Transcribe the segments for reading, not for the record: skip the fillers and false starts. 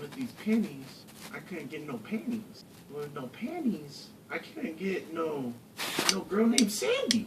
with these pennies, I couldn't get no panties. With no panties, I couldn't get no girl named Sandy.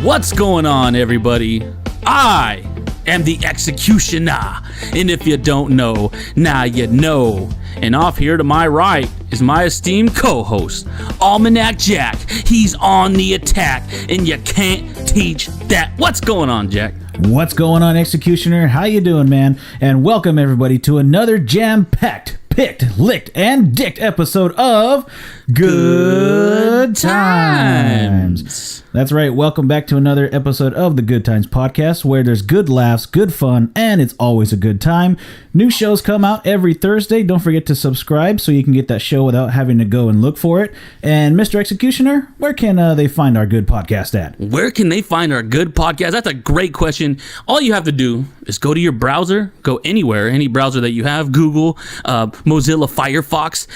What's going on, everybody? I am the Executioner, and if you don't know, now you know. And off here to my right is my esteemed co-host, Almanac Jack. He's on the attack, and you can't teach that. What's going on, Jack? What's going on, Executioner? How you doing, man? And welcome, everybody, to another jam-packed, picked, licked, and dicked episode of Good Times. That's right. Welcome back to another episode of the Good Times podcast, where there's good laughs, good fun, and it's always a good time. New shows come out every Thursday. Don't forget to subscribe so you can get that show without having to go and look for it. And Mr. Executioner, where can they find our good podcast at? Where can they find our good podcast? That's a great question. All you have to do is go to your browser, go anywhere, any browser that you have, Google, Mozilla Firefox,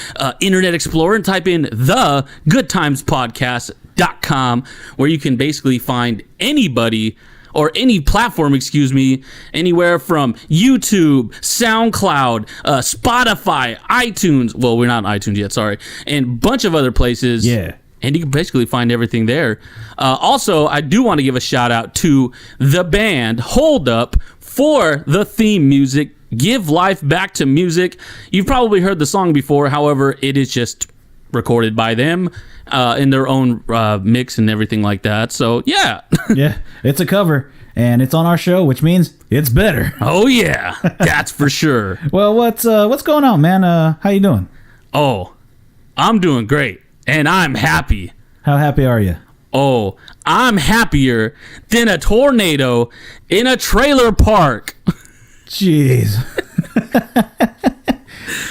Internet Explorer, and type in the Good Times Podcast.com, where you can basically find anybody or any platform, anywhere from YouTube, SoundCloud, Spotify, iTunes. Well, we're not on iTunes yet, sorry. And a bunch of other places. Yeah. And you can basically find everything there. Also, I do want to give a shout out to the band Hold Up for the theme music. Give life back to music. You've probably heard the song before. However, it is just recorded by them in their own mix and everything like that. So, yeah. Yeah, it's a cover, and it's on our show, which means it's better. Oh, yeah. That's for sure. Well, what's going on, man? How you doing? Oh, I'm doing great, and I'm happy. How happy are you? Oh, I'm happier than a tornado in a trailer park. Jeez.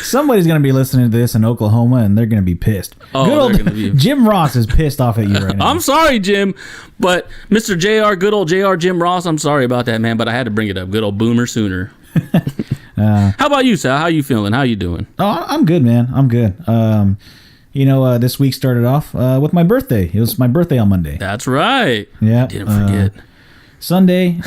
Somebody's going to be listening to this in Oklahoma, and they're going to be pissed. Oh, good old they're gonna be... Jim Ross is pissed off at you right now. I'm sorry, Jim, but Mr. JR, good old JR Jim Ross, I'm sorry about that, man, but I had to bring it up. Good old Boomer Sooner. How about you, Sal? How you feeling? How you doing? Oh, I'm good, man. I'm good. This week started off with my birthday. It was my birthday on Monday. That's right. Yeah. Didn't forget. Sunday,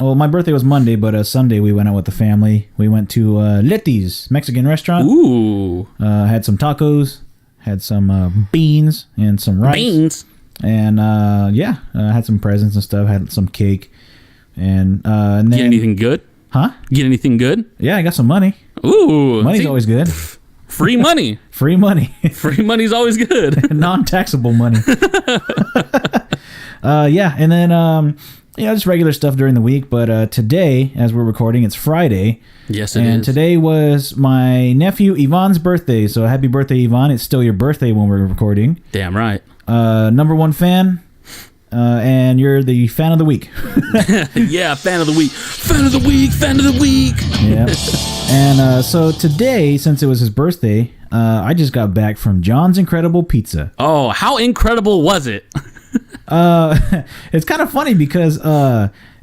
well, my birthday was Monday, but Sunday we went out with the family. We went to Letty's Mexican restaurant. Ooh. Had some tacos, had some beans and some rice. Beans. And had some presents and stuff. Had some cake, and then get anything good? Huh? Get anything good? Yeah, I got some money. Ooh. Money's always good. Free money. Free money. Free money's always good. Non-taxable money. And then just regular stuff during the week. But today, as we're recording, it's Friday. Yes, it is. And today was my nephew Yvonne's birthday. So happy birthday, Yvonne. It's still your birthday when we're recording. Damn right. Number one fan. And you're the fan of the week. Yeah, fan of the week. Fan of the week. Fan of the week. Yeah. And so today, since it was his birthday, I just got back from John's Incredible Pizza. Oh, how incredible was it? It's kind of funny because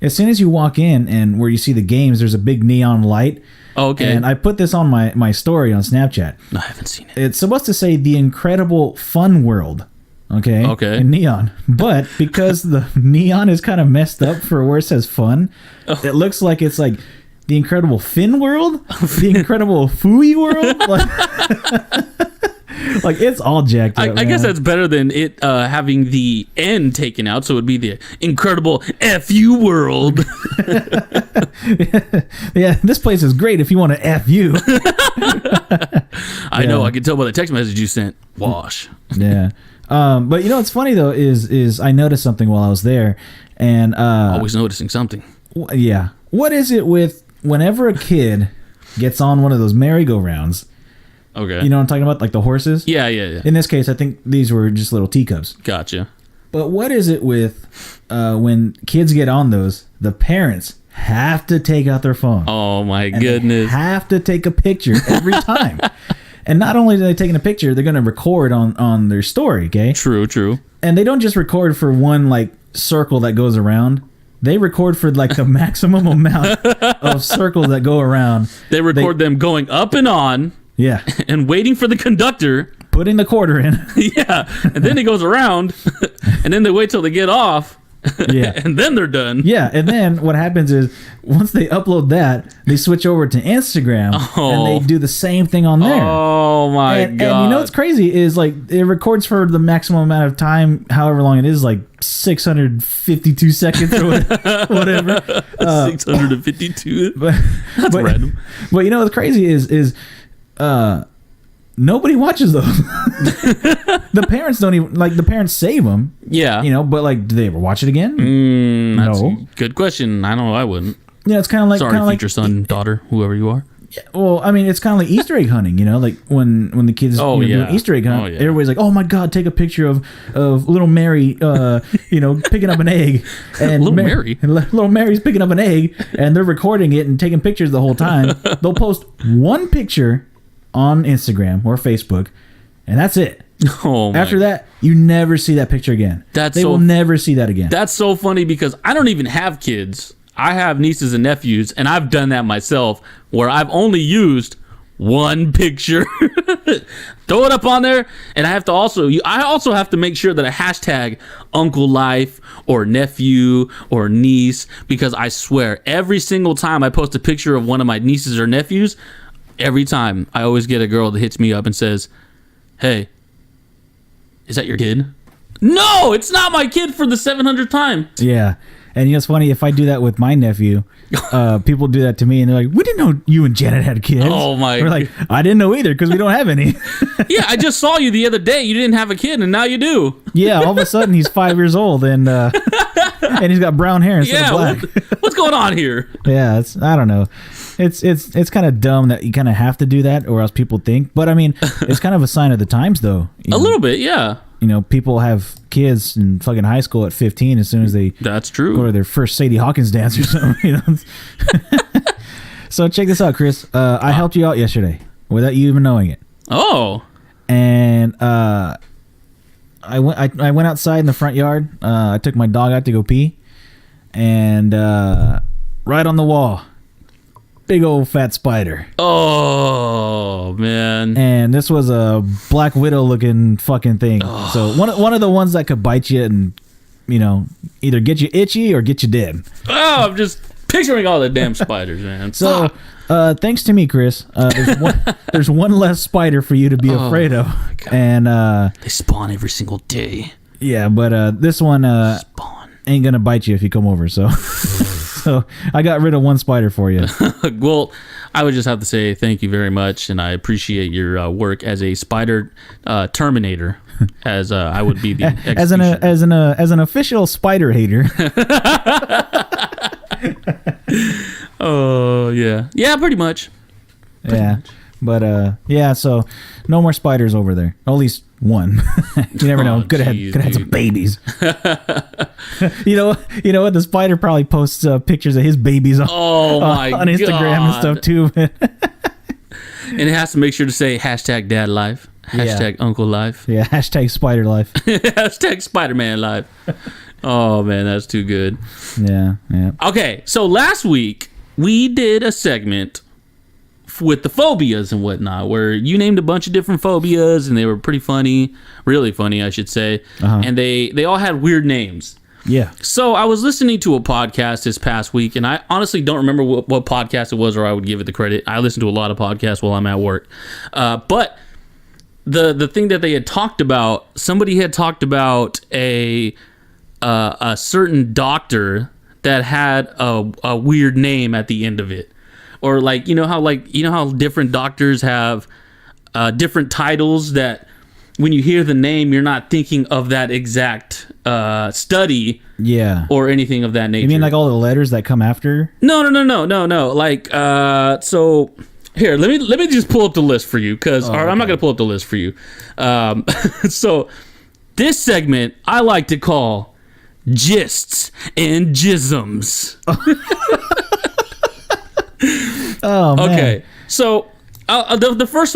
as soon as you walk in and where you see the games, there's a big neon light. Okay. And I put this on my story on Snapchat. No, I haven't seen it. It's supposed to say the Incredible Fun World. Okay. Okay. In neon. But because the neon is kind of messed up for where it says fun, It looks like it's like the Incredible Fin World, the Incredible Fooey World. Like it's all jacked up. I guess that's better than it having the N taken out, so it would be the Incredible FU World. Yeah, this place is great if you want to F you. I know, I can tell by the text message you sent. Wash. Yeah. But you know what's funny though is I noticed something while I was there, and always noticing something. Yeah. What is it with whenever a kid gets on one of those merry-go-rounds? Okay. You know what I'm talking about, like the horses? Yeah. In this case, I think these were just little teacups. Gotcha. But what is it with when kids get on those? The parents have to take out their phone. Oh my and goodness! They have to take a picture every time. And not only are they taking a picture, they're going to record on their story, okay? True. And they don't just record for one, like, circle that goes around. they record for like the maximum amount of circles that go around. They record them going up and on. Yeah. And waiting for the conductor. Putting the quarter in. Yeah. And then it goes around. And then they wait till they get off. Yeah. And then they're done. Yeah. And then what happens is once they upload that, they switch over to Instagram and they do the same thing on there. Oh my God. And you know what's crazy is like it records for the maximum amount of time, however long it is, like 652 seconds or whatever. 652. That's random. But you know what's crazy is nobody watches those. The parents don't even like. The parents save them. Yeah. You know, but like, do they ever watch it again? That's No. a good question. I don't know. I wouldn't. Yeah, it's kind of like Sorry, future son, daughter, whoever you are. Well, I mean, it's kind of like Easter egg hunting, you know, like when the kids doing Easter egg hunt, everybody's like, "Oh my God, take a picture of little Mary, picking up an egg." And Little Mary? little Mary's picking up an egg, and they're recording it and taking pictures the whole time. They'll post one picture on Instagram or Facebook, and that's it. Oh, After that, you never see that picture again. They will never see that again. That's so funny because I don't even have kids. I have nieces and nephews, and I've done that myself where I've only used one picture. Throw it up on there, and I also have to make sure that I hashtag Uncle Life or nephew or niece, because I swear every single time I post a picture of one of my nieces or nephews, every time I always get a girl that hits me up and says, "Hey, is that your kid?" No, it's not my kid, for the 700th time. Yeah. And you know, it's funny, if I do that with my nephew, people do that to me, and they're like, "We didn't know you and Janet had kids." Oh my! We're like, "I didn't know either, because we don't have any." Yeah, I just saw you the other day. You didn't have a kid, and now you do. Yeah, all of a sudden he's 5 years old, and he's got brown hair instead of black. What's going on here? Yeah, I don't know. It's kind of dumb that you kind of have to do that, or else people think. But I mean, it's kind of a sign of the times, though. A little bit, yeah. You know, people have kids in fucking high school at 15 as soon as they That's true. go to their first Sadie Hawkins dance or something. You know. So check this out, Chris. I helped you out yesterday without you even knowing it. Oh. And I went outside in the front yard. I took my dog out to go pee, and right on the wall, big old fat spider. Oh man! And this was a Black Widow looking fucking thing. Oh. So one of the ones that could bite you and, you know, either get you itchy or get you dead. Oh, I'm just picturing all the damn spiders, man. So thanks to me, Chris, there's one less spider for you to be afraid of. And they spawn every single day. Yeah, but this one ain't gonna bite you if you come over. So so I got rid of one spider for you. Well, I would just have to say thank you very much, and I appreciate your work as a spider terminator. As I would be the as an official spider hater. Oh yeah, pretty much. But yeah, so no more spiders over there. At least one. You never know. Could have had some babies. You know what? The spider probably posts pictures of his babies on Instagram and stuff too. And it has to make sure to say hashtag dad life, hashtag uncle life. Yeah, hashtag spider life. Hashtag Spider-Man life. Oh man, that's too good. Yeah. Okay, so last week we did a segment with the phobias and whatnot, where you named a bunch of different phobias, and they were pretty funny, really funny, I should say. And they all had weird names. Yeah. So I was listening to a podcast this past week, and I honestly don't remember what podcast it was, or I would give it the credit. I listen to a lot of podcasts while I'm at work. But the thing that they had talked about, somebody had talked about a certain doctor that had a weird name at the end of it. Or like you know how different doctors have different titles that when you hear the name you're not thinking of that exact study, or anything of that nature. You mean like all the letters that come after? No. Like so here, let me just pull up the list for you, because I'm not gonna pull up the list for you. So this segment I like to call Gists and Gisms. Oh man. Okay, so the first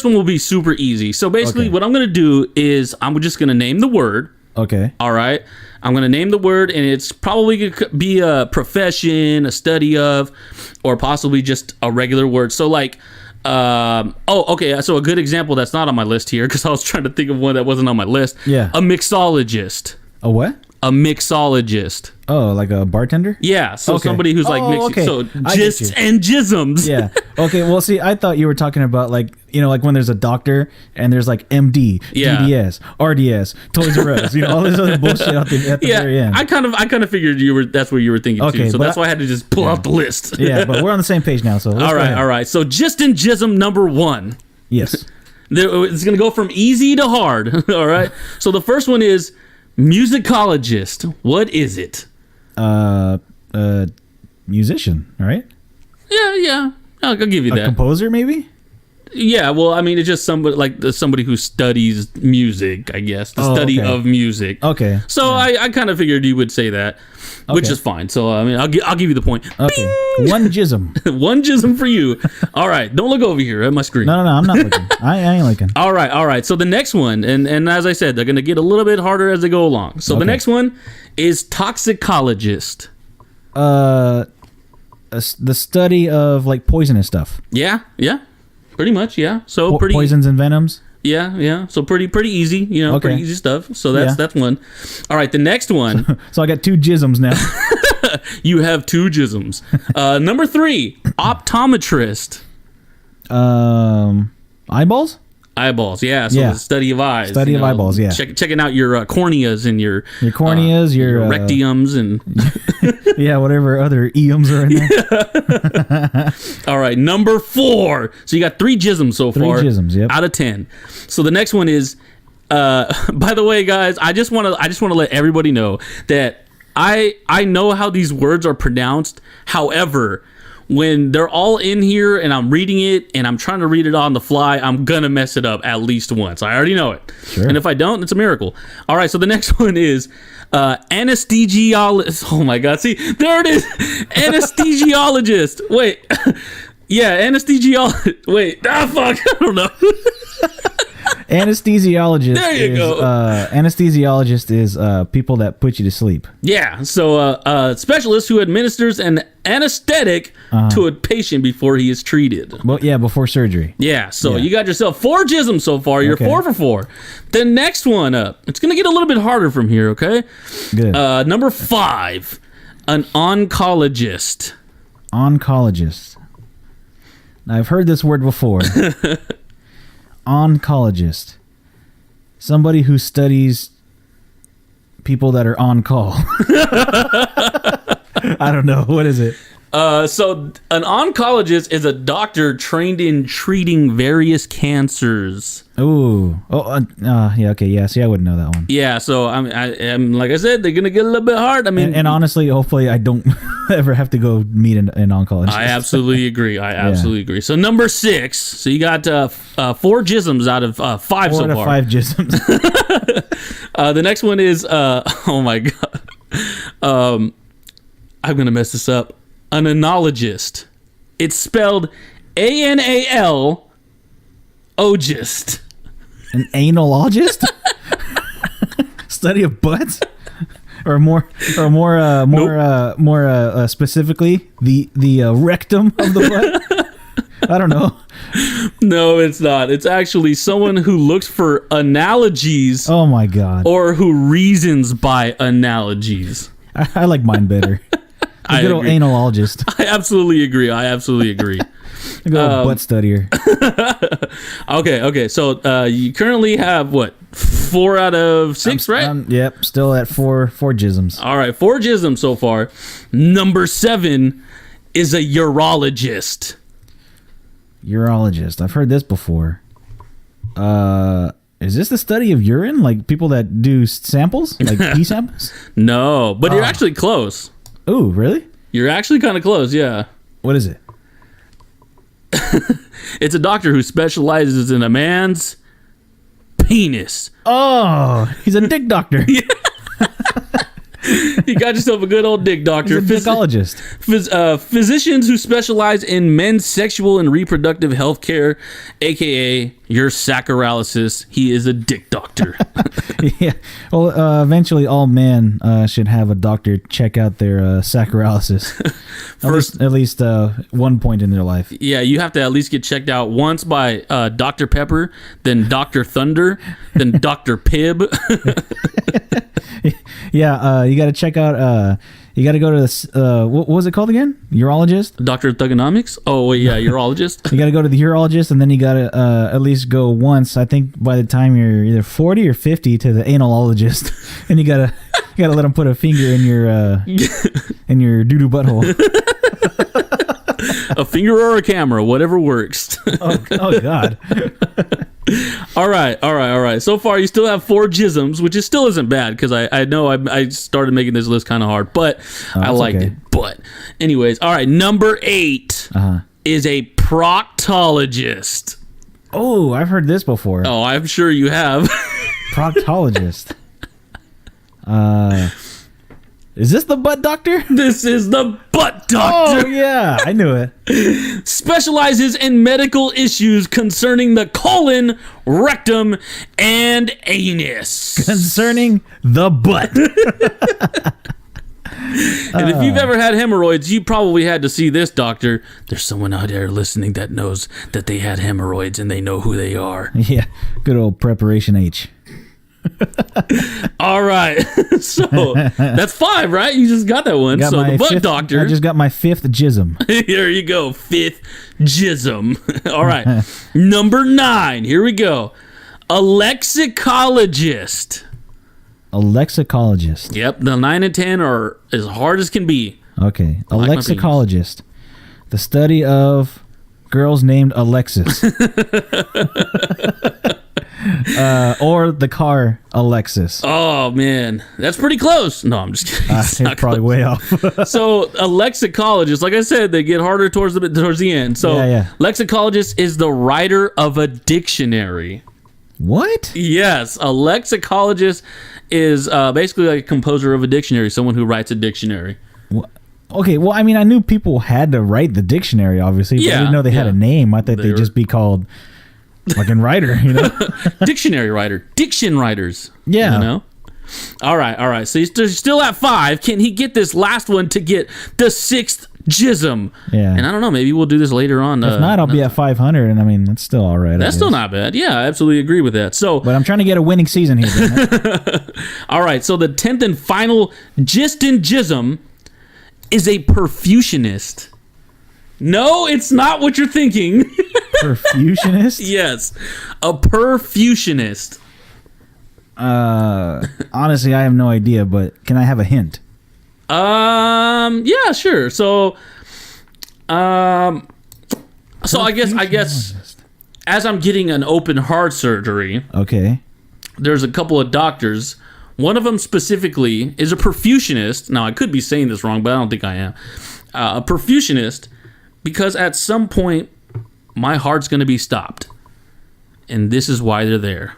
one will be super easy. So basically, what I'm gonna do is I'm just gonna name the word. Okay. All right. I'm going to name the word, and it's probably going to be a profession, a study of, or possibly just a regular word. So like, okay. So a good example that's not on my list here, because I was trying to think of one that wasn't on my list. Yeah. A mixologist. A what? A mixologist. Oh, like a bartender? Yeah. So Okay. somebody who's like mixing. okay. So I get gists you. and gisms. Yeah. Okay. Well, see, I thought you were talking about like, like when there's a doctor and there's like MD, Yeah. DDS, RDS, Toys R Us, all this other bullshit at the very end. I kind of figured that's what you were thinking Okay, too. So but that's why I had to just pull out the list. Yeah, but we're on the same page now. So let's all go right, ahead. all right. So gist and gism number 1. Yes. It's going to go from easy to hard. All right. So the first one is musicologist. What is it? Musician, right? Yeah. I'll give you A that. composer, maybe? Yeah. Well, I mean, it's just somebody who studies music, I guess. The study okay. of music. Okay. So I kind of figured you would say that, which Okay. is fine. So I mean, I'll give you the point. Okay. One gism. One gism for you. All right. Don't look over here at my screen. No, I'm not looking. I ain't looking. All right. So the next one, and as I said, they're going to get a little bit harder as they go along. So the Okay. next one is toxicologist. The study of like poisonous stuff. Yeah, pretty much. Yeah. So pretty Poisons and venoms. Yeah. So pretty easy. Okay. Pretty easy stuff. So that's one. All right. The next one, So I got 2 gisms now. you have 2 gisms. Number 3, optometrist. Eyeballs? Eyeballs, yeah. So Yeah. the study of eyes. Study of eyeballs, yeah. Checking out your corneas and your corneas, your rectums and yeah, whatever other eums are in there. all right, number 4. So you got 3 gisms so 3 far. gisms, yep. Out of 10. So the next one is by the way, guys, I just want to let everybody know that I know how these words are pronounced. However, when they're all in here and I'm reading it and I'm trying to read it on the fly, I'm going to mess it up at least once. I already know it. Sure. And if I don't, it's a miracle. All right, so the next one is anesthesiologist. Oh, my God. See, there it is. Anesthesiologist. Wait. Yeah, anesthesiologist. Wait. Fuck. I don't know. Anesthesiologist. There you go. Anesthesiologist is people that put you to sleep. Yeah, so a specialist who administers an anesthetic to a patient before he is treated. Well, yeah, before surgery. Yeah, so Yeah. you got yourself 4 gisms so far. You're Okay. 4 for 4. The next one up, it's going to get a little bit harder from here, okay? Good. Number 5, an oncologist. Oncologist. Now, I've heard this word before. Oncologist. Somebody who studies people that are on call. I don't know. What is it? So an oncologist is a doctor trained in treating various cancers. Ooh. Yeah, okay. Yeah, see, I wouldn't know that one. Yeah, so I'm like I said, they're going to get a little bit hard. I mean, And honestly, hopefully I don't ever have to go meet an oncologist. I absolutely agree. I absolutely agree. So number 6. So you got 4 gisms out of 5 4 so out of far. 5 gisms. The next one is oh my God. I'm gonna mess this up. An analogist. It's spelled ANAL ogist. An analogist? Study of butts? Or more specifically, the rectum of the butt? I don't know. No, it's not. It's actually someone who looks for analogies Oh my god. or who reasons by analogies. I like mine better. The I good old agree. analogist. I absolutely agree. The good old butt studier. Okay. So you currently have what, 4 out of 6, right? Yep, still at four gisms. All right, 4 gisms so far. Number 7 is a urologist. Urologist. I've heard this before. Is this the study of urine? Like people that do samples? Like pee samples? No, but you're actually close. Ooh, really? You're actually kind of close, yeah. What is it? It's a doctor who specializes in a man's penis. Oh, he's a dick doctor. You got yourself a good old dick doctor. He's a dickologist. Physicians who specialize in men's sexual and reproductive health care, aka your sacroalisis. He is a dick doctor. Yeah. Well, eventually all men should have a doctor check out their sacroalisis. At least one point in their life. Yeah, you have to at least get checked out once by Dr. Pepper, then Dr. Thunder, then Dr. Pibb. Yeah, you got to check out. You got to go to this. What was it called again? Urologist. Doctor of Thugonomics? Oh, wait, yeah, urologist. You got to go to the urologist, and then you got to at least go once. I think by the time you're either 40 or 50 to the analologist, and you gotta let him put a finger in your doo doo butthole. A finger or a camera, whatever works. Oh God. All right. So far, you still have 4 gisms, which still isn't bad because I know I started making this list kind of hard, but I liked it. But anyways, all right. Number 8 is a proctologist. Oh, I've heard this before. Oh, I'm sure you have. Proctologist. Is this the butt doctor? This is the butt doctor. Oh, yeah. I knew it. Specializes in medical issues concerning the colon, rectum, and anus. Concerning the butt. And if you've ever had hemorrhoids, you probably had to see this doctor. There's someone out there listening that knows that they had hemorrhoids and they know who they are. Yeah. Good old Preparation H. All right. So that's 5, right? You just got that one. So the butt doctor. I just got my 5th gism. Here you go. 5th gism. All right. Number 9. Here we go. A lexicologist. A lexicologist. Yep. The 9 and 10 are as hard as can be. Okay. A lexicologist. The study of girls named Alexis. Or the car Alexis. Oh man, that's pretty close. No, I'm just kidding. It's probably way off. So a lexicologist, like I said, they get harder towards the end. So lexicologist is the writer of a dictionary. What? Yes, a lexicologist is basically like a composer of a dictionary, someone who writes a dictionary. Okay, well, I mean, I knew people had to write the dictionary, obviously, but I didn't know they had a name. I thought they'd just be called fucking writer, you know? Dictionary writer. Diction writers. Yeah. You know? All right. So he's still at 5. Can he get this last one to get the 6th gism? Yeah. And I don't know, maybe we'll do this later on. If not, I'll be at 500, and I mean, that's still all right. That's still not bad. Yeah, I absolutely agree with that. So, but I'm trying to get a winning season here, man. All right, so the 10th and final gist in gism is a perfusionist. No, it's not what you're thinking. Perfusionist? Yes, a perfusionist. Honestly, I have no idea, but can I have a hint? Yeah, sure. So I guess as I'm getting an open heart surgery, okay, there's a couple of doctors. One of them specifically is a perfusionist. Now, I could be saying this wrong, but I don't think I am. A perfusionist, because at some point, my heart's going to be stopped. And this is why they're there.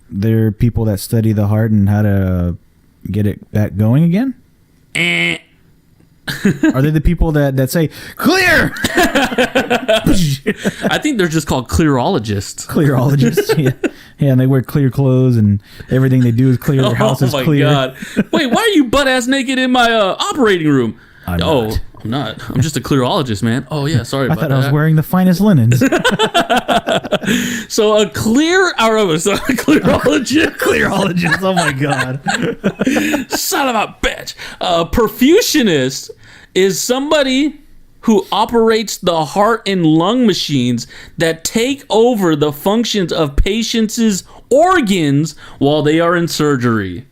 They're people that study the heart and how to get it back going again? Are they the people that say, clear? I think they're just called clearologists. Clearologists, yeah. Yeah, and they wear clear clothes and everything they do is clear. Their house is clear. Oh, my God. Wait, why are you butt-ass naked in my operating room? I'm not. I'm just a clearologist, man. Oh, yeah, sorry about that. I thought I was wearing the finest linens. So a clearologist. Clearologist, oh, my God. Son of a bitch. A perfusionist is somebody who operates the heart and lung machines that take over the functions of patients' organs while they are in surgery.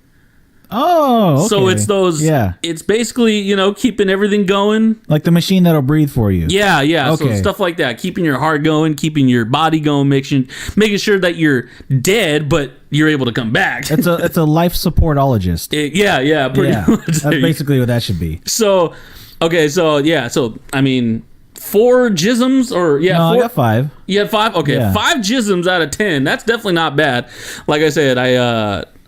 Oh, okay. So it's those. Yeah. It's basically, keeping everything going. Like the machine that'll breathe for you. Yeah. Okay. So stuff like that, keeping your heart going, keeping your body going, making sure that you're dead, but you're able to come back. It's a life supportologist. Yeah. Pretty much. That's basically what that should be. So, okay. So 4 gisms or No, 4? I got 5. You had 5? Okay, yeah. 5 gisms out of 10. That's definitely not bad. Like I said,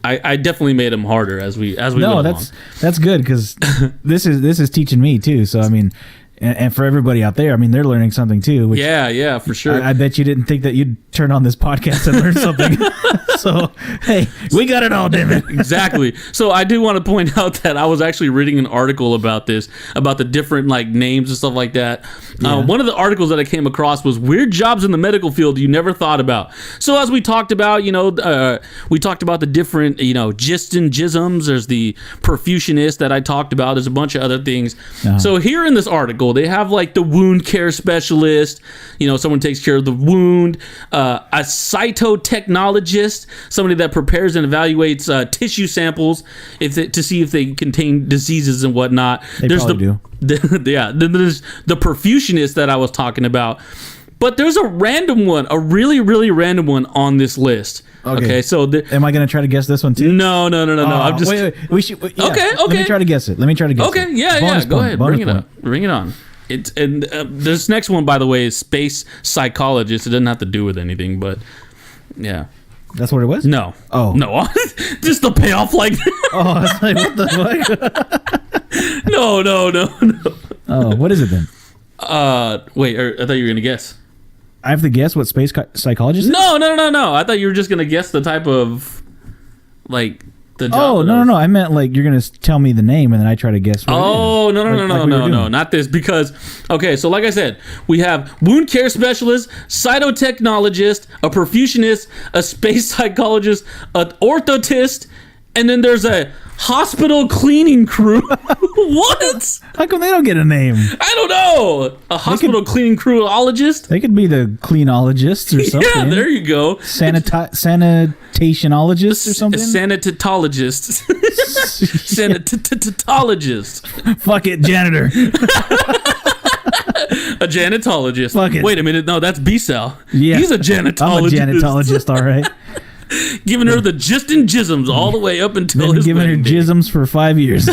I definitely made them harder as we went No, along. that's good because this is teaching me too. So I mean, and for everybody out there, I mean, they're learning something too. Which Yeah, for sure. I bet you didn't think that you'd turn on this podcast and learn something. So hey, we got it all, damn it. Exactly. So I do want to point out that I was actually reading an article about this, about the different like names and stuff like that. One of the articles that I came across was weird jobs in the medical field you never thought about. So as we talked about, we talked about the different, gisms. There's the perfusionist that I talked about. There's a bunch of other things. So here in this article, they have like the wound care specialist, someone takes care of the wound, a cytotechnologist, somebody that prepares and evaluates tissue samples to see if they contain diseases and whatnot. There's do. Then there's the perfusionist that I was talking about. But there's a random one, a really, really random one on this list. Okay, so am I going to try to guess this one too? No. I'm just wait. We should. Yeah. Okay. Let me try to guess it. Okay, yeah. Go ahead. Bring it up. Bring it on. This next one, by the way, is space psychologist. It doesn't have to do with anything, but yeah. That's what it was? No. Oh. No. Just the payoff like that. Oh, I was like, what the fuck? No. Oh, what is it then? Wait, I thought you were going to guess. I have to guess what space psychologist is? No. I thought you were just going to guess the type of, like, the job. Oh, no. I meant like you're going to tell me the name and then I try to guess what it is. No, not this. Because, okay, so like I said, we have wound care specialist, cytotechnologist, a perfusionist, a space psychologist, an orthotist, and then there's a hospital cleaning crew. What? How come they don't get a name? I don't know. A hospital cleaning crewologist? They could be the cleanologists or something. Yeah, there you go. Sanitationologist or something? Sanitatologist. Sanitatologist. Fuck it, janitor. A janitologist. Fuck it. Wait a minute. No, that's B-Cell. Yeah. He's a janitologist. I'm a janitologist, all right. Giving her the gist and gisms all the way up until his giving her wedding day. gisms for 5 years.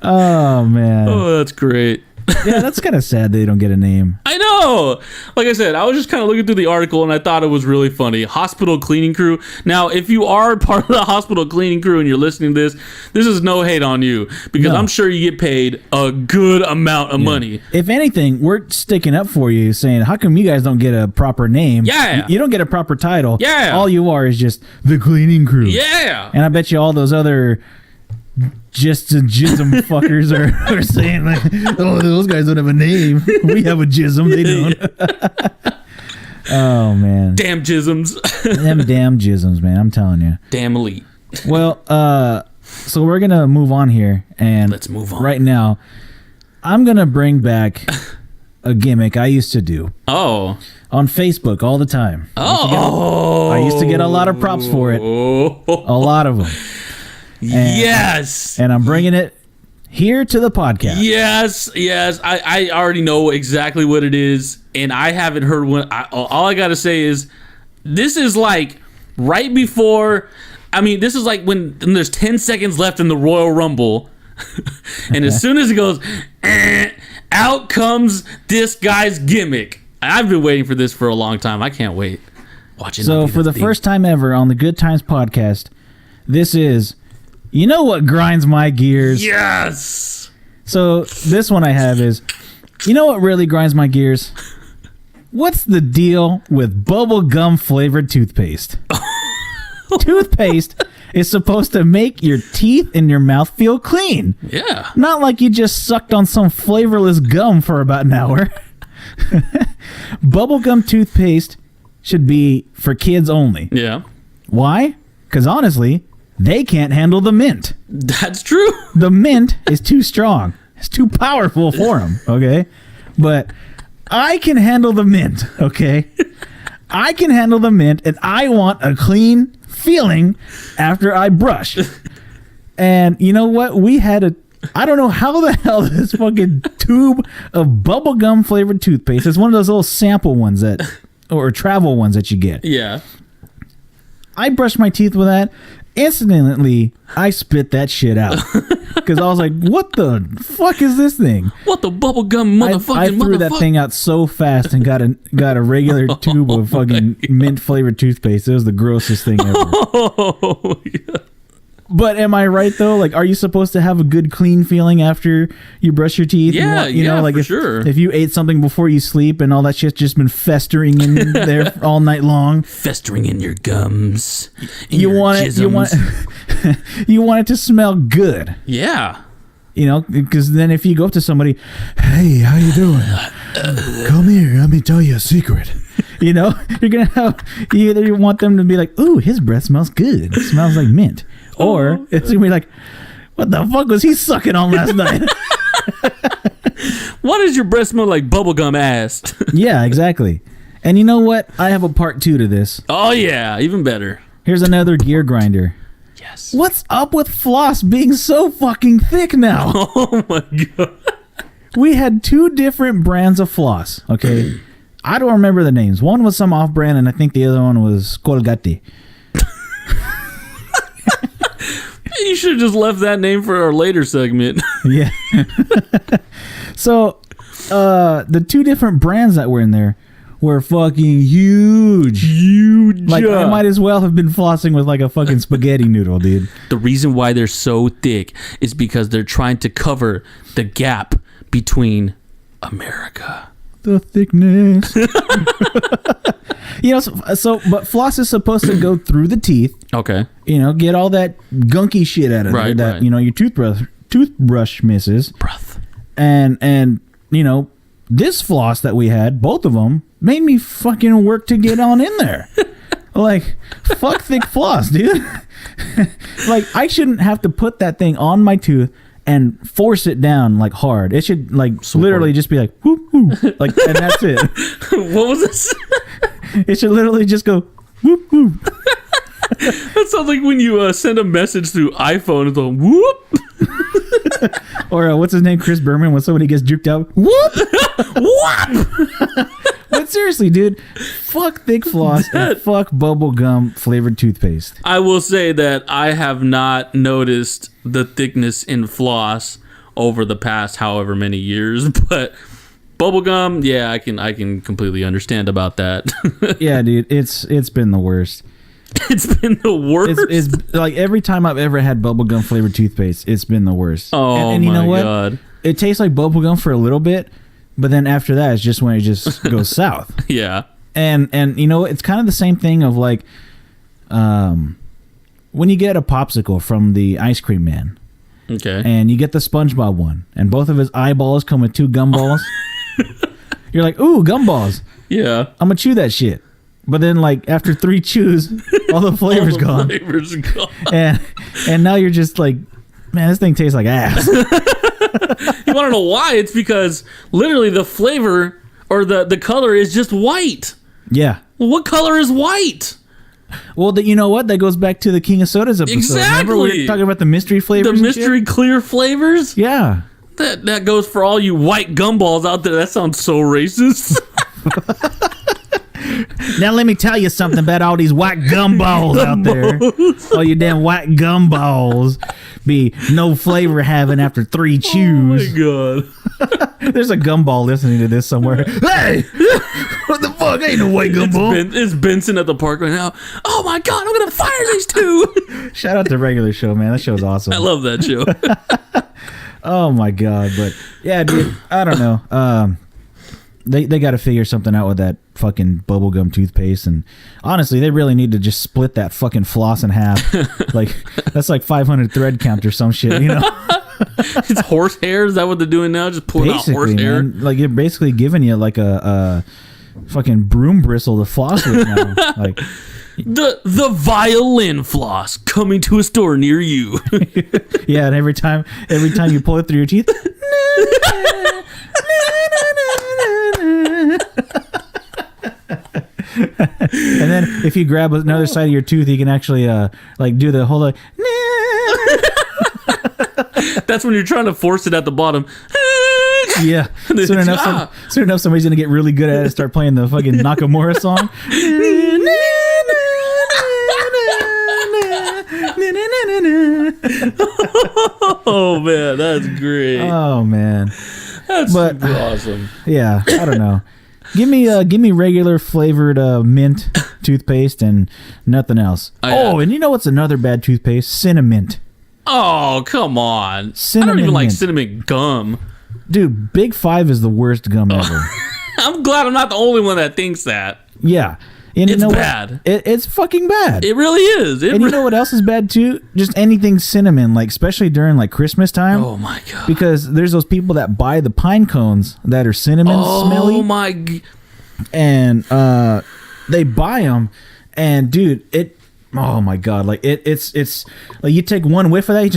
Oh, man. Oh, that's great. Yeah, that's kind of sad they don't get a name. I know. Like I said, I was just kind of looking through the article and I thought it was really funny. Hospital cleaning crew. Now, if you are part of the hospital cleaning crew and you're listening to this is no hate on you because I'm sure you get paid a good amount of money. If anything, we're sticking up for you saying, how come you guys don't get a proper name? Yeah. You don't get a proper title. Yeah. All you are is just the cleaning crew. Yeah. And I bet you all those other jism fuckers are saying like, oh, those guys don't have a name. We have a jism. They don't. Oh, man. Damn jisms. Them damn jisms, man. I'm telling you. Damn elite. Well, so we're going to move on here. And let's move on. Right now, I'm going to bring back a gimmick I used to do. Oh. On Facebook all the time. Oh. I used to get a lot of props for it. A lot of them. Yes. And I'm bringing it here to the podcast. Yes. I already know exactly what it is, and I haven't heard one. All I got to say is this is like right before, this is like when there's 10 seconds left in the Royal Rumble, and as soon as it goes, out comes this guy's gimmick. I've been waiting for this for a long time. I can't wait. Watch it. So for the first time ever on the Good Times podcast, this is... You know what grinds my gears? Yes! So this one I have is, you know what really grinds my gears? What's the deal with bubble gum flavored toothpaste? Toothpaste is supposed to make your teeth and your mouth feel clean. Yeah. Not like you just sucked on some flavorless gum for about an hour. Bubblegum toothpaste should be for kids only. Yeah. Why? Because honestly... They can't handle the mint. That's true. The mint is too strong. It's too powerful for them, okay? But I can handle the mint, okay? I can handle the mint, and I want a clean feeling after I brush. And you know what? We had I don't know how the hell this fucking tube of bubblegum flavored toothpaste. It's one of those little sample ones or travel ones that you get. Yeah. I brushed my teeth with that. instantly I spit that shit out. Because I was like, what the fuck is this thing? What the bubblegum motherfucking I threw that thing out so fast and got a regular tube of fucking mint flavored toothpaste. It was the grossest thing ever. Oh, yeah. But am I right though? Like, are you supposed to have a good clean feeling after you brush your teeth? Yeah, you know, like for sure. If you ate something before you sleep and all that shit's just been festering in there all night long, festering in your gums. You want it to smell good. Yeah. You know, because then if you go up to somebody, hey, how you doing? Come here, let me tell you a secret. You know, you're gonna have you want them to be like, ooh, his breath smells good. It smells like mint. Or it's gonna be like, what the fuck was he sucking on last night? Why does your breath smell like bubblegum ass? Yeah, exactly. And you know what? I have a part 2 to this. Oh yeah, even better. Here's another gear grinder. Yes. What's up with floss being so fucking thick now? Oh my god. We had 2 different brands of floss, okay? I don't remember the names. One was some off-brand, and I think the other one was Colgate. You should have just left that name for our later segment. Yeah. So, the 2 different brands that were in there were fucking huge. Huge. Like, I might as well have been flossing with like a fucking spaghetti noodle, dude. The reason why they're so thick is because they're trying to cover the gap between America. The thickness. You know, but floss is supposed to go through the teeth. Okay. You know, get all that gunky shit out of there that, you know, your toothbrush misses. Breath. And you know, this floss that we had, both of them, made me fucking work to get on in there. Like, fuck thick floss, dude. Like, I shouldn't have to put that thing on my tooth and force it down like hard. It should like so literally hard. Just be like whoop whoop, like, and that's it. What was this? It should literally just go whoop whoop. That sounds like when you send a message through iPhone. It's like whoop. Or what's his name? Chris Berman. When somebody gets juked out, whoop whoop. But seriously, dude, fuck thick floss and fuck bubblegum flavored toothpaste. I will say that I have not noticed the thickness in floss over the past however many years, but bubblegum, yeah, I can completely understand about that. Yeah, dude, it's been the worst. It's been the worst. It's like every time I've ever had bubblegum flavored toothpaste, it's been the worst. Oh, and you know what? God. It tastes like bubblegum for a little bit, but then after that, it's just when it just goes south. Yeah. And you know, it's kind of the same thing of like, when you get a popsicle from the ice cream man. Okay. And you get the SpongeBob one, and both of his eyeballs come with 2 gumballs. You're like, ooh, gumballs. Yeah. I'm gonna chew that shit. But then, like, after 3 chews, all the flavor's gone. Flavor's gone. And now you're just like, man, this thing tastes like ass. You want to know why? It's because literally the flavor or the color is just white. Yeah. Well, what color is white? Well, you know what? That goes back to the King of Sodas episode. Exactly. Remember we were talking about the mystery flavors? The mystery clear flavors? Yeah. That goes for all you white gumballs out there. That sounds so racist. Now let me tell you something about all these white gumballs out there. All you damn white gumballs be no flavor having after 3 chews. Oh my god. There's a gumball listening to this somewhere. Hey! What the fuck? Ain't no white gumball. It's Benson at the park right now. Oh my god, I'm gonna fire these 2. Shout out to Regular Show, man. That show's awesome. I love that show. Oh my god, but yeah, dude, I don't know. They got to figure something out with that fucking bubblegum toothpaste, and honestly, they really need to just split that fucking floss in half. Like, that's like 500 thread count or some shit, you know? It's horse hair? Is that what they're doing now? Just pulling out horse hair? Man, like, you're basically giving you like a fucking broom bristle to floss with now. Like, the violin floss coming to a store near you. yeah, and every time you pull it through your teeth. And then if you grab another side of your tooth, you can actually like do the whole like. That's when you're trying to force it at the bottom. Yeah. Soon enough, somebody's gonna get really good at it and start playing the fucking Nakamura song. Oh man, that's great. Oh man. That's but- super awesome. Yeah, I don't know. Give me regular flavored mint toothpaste and nothing else. And you know what's another bad toothpaste? Cinnamon. Oh, come on. I Cinnamon don't even like mint. cinnamon gum. Dude, Big Five is the worst gum ever. I'm glad I'm not the only one that thinks that. Yeah. And It's you know bad. What? It's fucking bad. It really is. And you know what else is bad too? Just anything cinnamon, like especially during like Christmas time. Oh my god. Because there's those people that buy the pine cones that are cinnamon smelly. Oh my And they buy them, and dude, oh my god, like it's like you take one whiff of that,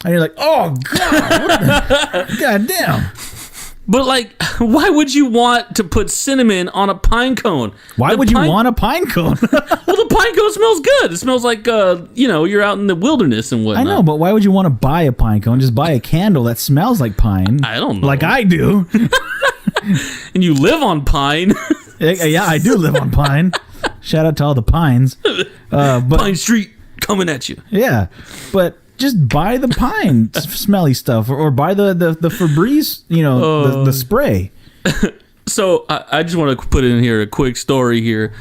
and you're like, oh god, god damn. But like, why would you want to put cinnamon on a pine cone? Why would you want a pine cone? Well, the pine cone smells good. It smells like you're out in the wilderness and whatnot. I know, but why would you want to buy a pine cone? Just buy a candle that smells like pine. I don't know. Like I do. And you live on pine. Yeah, I do live on pine. Shout out to all the pines. But Pine Street coming at you. yeah, but just buy the pine smelly stuff, or buy the Febreze, the spray. So I just want to put in here a quick story here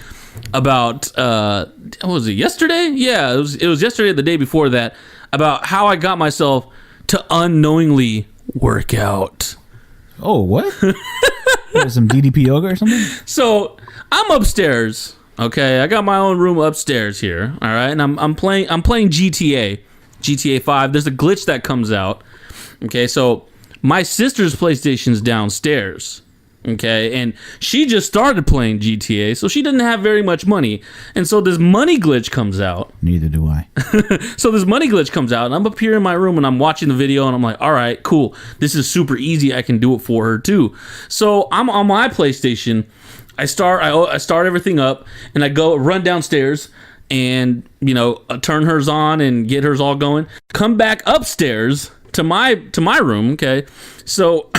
about what was it, yesterday? Yeah, it was yesterday or the day before that, about how I got myself to unknowingly work out. Oh, what? What, some DDP yoga or something? So I'm upstairs. Okay, I got my own room upstairs here. All right, and I'm playing GTA 5. There's a glitch that comes out. Okay, so my sister's PlayStation's downstairs. Okay, and she just started playing GTA, so she didn't have very much money, and so this money glitch comes out. Neither do I. So this money glitch comes out, and I'm up here in my room, and I'm watching the video, and I'm like, all right, cool. This is super easy. I can do it for her too. So I'm on my PlayStation. I start everything up, and I run downstairs, and turn hers on and get hers all going. Come back upstairs to my room. Okay, so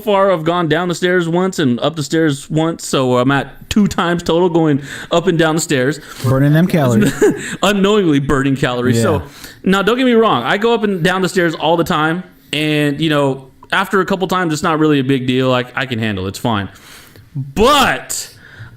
far I've gone down the stairs once and up the stairs once, so I'm at 2 times total going up and down the stairs, Burning them calories. unknowingly burning calories. Yeah. So now, don't get me wrong, I go up and down the stairs all the time, and after a couple times, it's not really a big deal. I can handle it. It's fine. But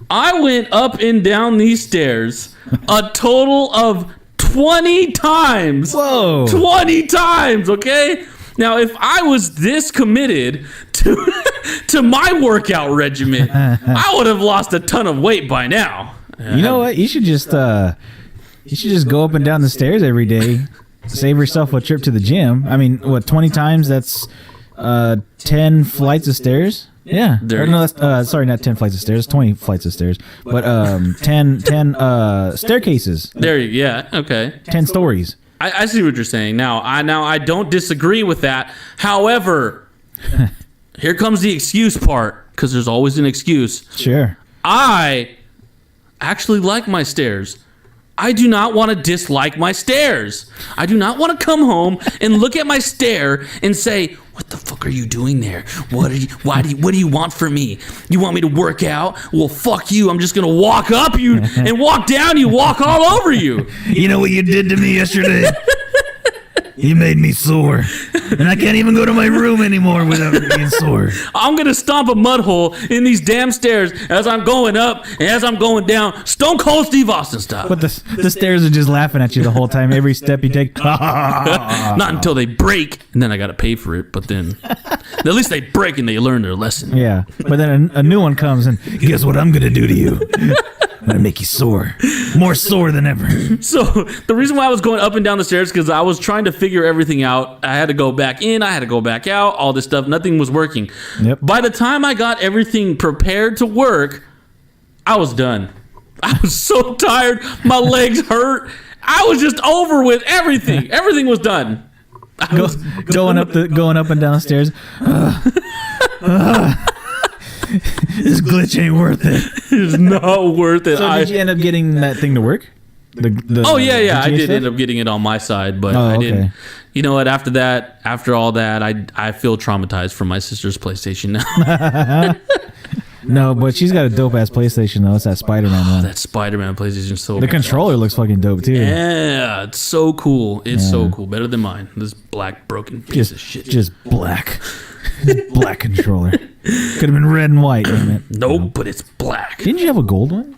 I went up and down these stairs a total of 20 times. Whoa. 20 times, okay? Now, if I was this committed to my workout regimen, I would have lost a ton of weight by now. You know what? You should just go up and down the stairs every day. Save yourself a trip to the gym. I mean, what, 20 times? That's 10 flights of stairs. Yeah. Or no, that's sorry, not 10 flights of stairs. 20 flights of stairs. But 10 staircases. There you, yeah, okay. 10 stories. I see what you're saying. Now I don't disagree with that. However, here comes the excuse part, because there's always an excuse. Sure. I actually like my stairs. I do not want to dislike my stairs. I do not want to come home and look at my stair and say, "What the fuck are you doing there? What do you want from me? You want me to work out? Well, fuck you. I'm just going to walk up you and walk down you, walk all over you." You know what you did to me yesterday? You made me sore. And I can't even go to my room anymore without being sore. I'm going to stomp a mud hole in these damn stairs as I'm going up and as I'm going down. Stone Cold Steve Austin style. But the stairs are just laughing at you the whole time. Every step you take. Not until they break, and then I got to pay for it. But then at least they break and they learn their lesson. Yeah. But then a new one comes, and guess what I'm going to do to you? I'm going to make you sore. More sore than ever. So the reason why I was going up and down the stairs, because I was trying to figure everything out. I had to go back in. I had to go back out. All this stuff. Nothing was working. Yep. By the time I got everything prepared to work, I was done. I was so tired. My legs hurt. I was just over with everything. Everything was done. Going up and down the stairs. This glitch ain't worth it. It's not worth it. So did you end up getting that thing to work? Oh yeah, I GTA did stuff? end up getting it on my side, but Oh, I okay. didn't. You know what? After all that, I feel traumatized from my sister's PlayStation now. No, but she's got a dope ass PlayStation though. It's that Spider-Man one. That Spider-Man PlayStation so The controller looks fucking dope too. Yeah, it's so cool. It's so cool. Better than mine. This black broken piece of shit. Just black. Black controller. Could have been red and white, damn it. Nope, but it's black. Didn't you have a gold one?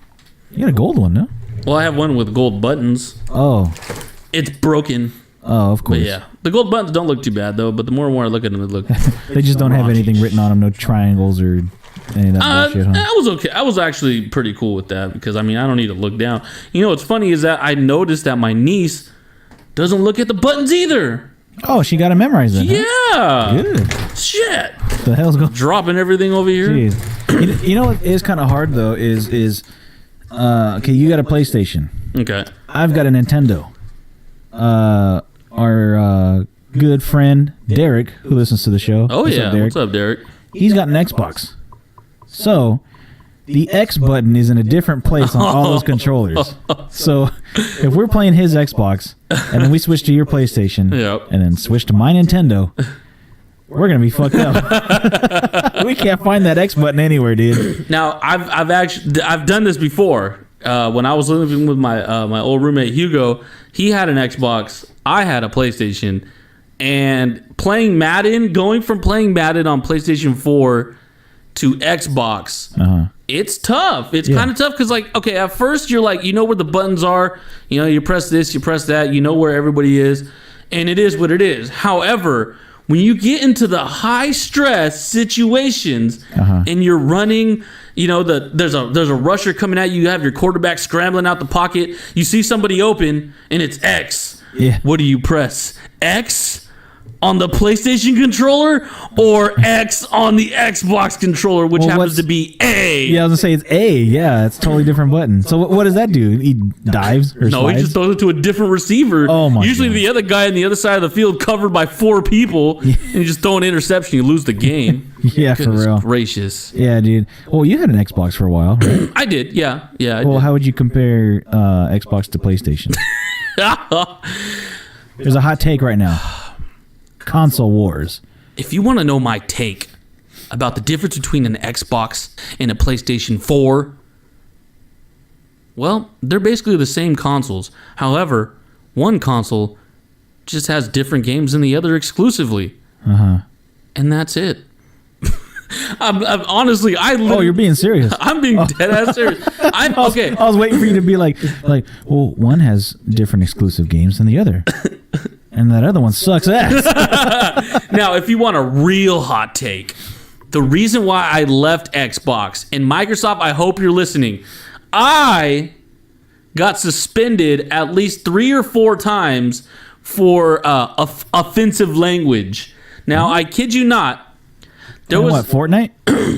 You got a gold one, no? Well, I have one with gold buttons. Oh. It's broken. Oh, of course. But yeah, the gold buttons don't look too bad though. But the more and more I look at them, they look. They just don't have anything written on them. No triangles or any of that bullshit, huh? I was okay. I was actually pretty cool with that because I mean I don't need to look down. You know what's funny is that I noticed that my niece doesn't look at the buttons either. Oh, she got to memorize them. Yeah. Huh? Good. Shit. The hell's going? Dropping everything over here. Jeez. You know what is kind of hard though is okay. You got a PlayStation. Okay. I've got a Nintendo. Our good friend Derek, who listens to the show. Oh What's yeah. up, Derek? What's up, Derek? He's got an Xbox. So the X button is in a different place on all those controllers. So if we're playing his Xbox and then we switch to your PlayStation and then switch to my Nintendo, we're gonna be fucked up. We can't find that X button anywhere, dude. Now I've done this before. When I was living with my old roommate Hugo, he had an Xbox. I had a PlayStation, and playing Madden, going from playing Madden on PlayStation 4 to Xbox, it's tough. It's kind of tough because, like, okay, at first you're like, you know where the buttons are. You know, you press this, you press that. You know where everybody is, and it is what it is. However, when you get into the high stress situations and you're running, you know, there's a rusher coming at you. You have your quarterback scrambling out the pocket. You see somebody open and it's X. Yeah. What do you press? X on the PlayStation controller or X on the Xbox controller, which happens to be A. Yeah, I was gonna say it's A. Yeah, it's a totally different button. So what does that do? He dives or No, slides? he just throws it to a different receiver. Oh my Usually God. the other guy on the other side of the field covered by 4 people, and you just throw an interception, you lose the game. Yeah, for real. Gracious. Yeah, dude. Well, you had an Xbox for a while, right? I did, yeah. I Well, did. how would you compare Xbox to PlayStation? There's a hot take right now. Console wars. If you want to know my take about the difference between an Xbox and a PlayStation 4, well, they're basically the same consoles. However, one console just has different games than the other exclusively. And that's it. I'm honestly, Oh, you're being serious. I'm being dead ass serious. Okay. I was waiting for you to be like, well, one has different exclusive games than the other. And that other one sucks ass. Now, if you want a real hot take, the reason why I left Xbox, and Microsoft, I hope you're listening, I got suspended at least 3 or 4 times for offensive language. Now, I kid you not, there was... What, Fortnite?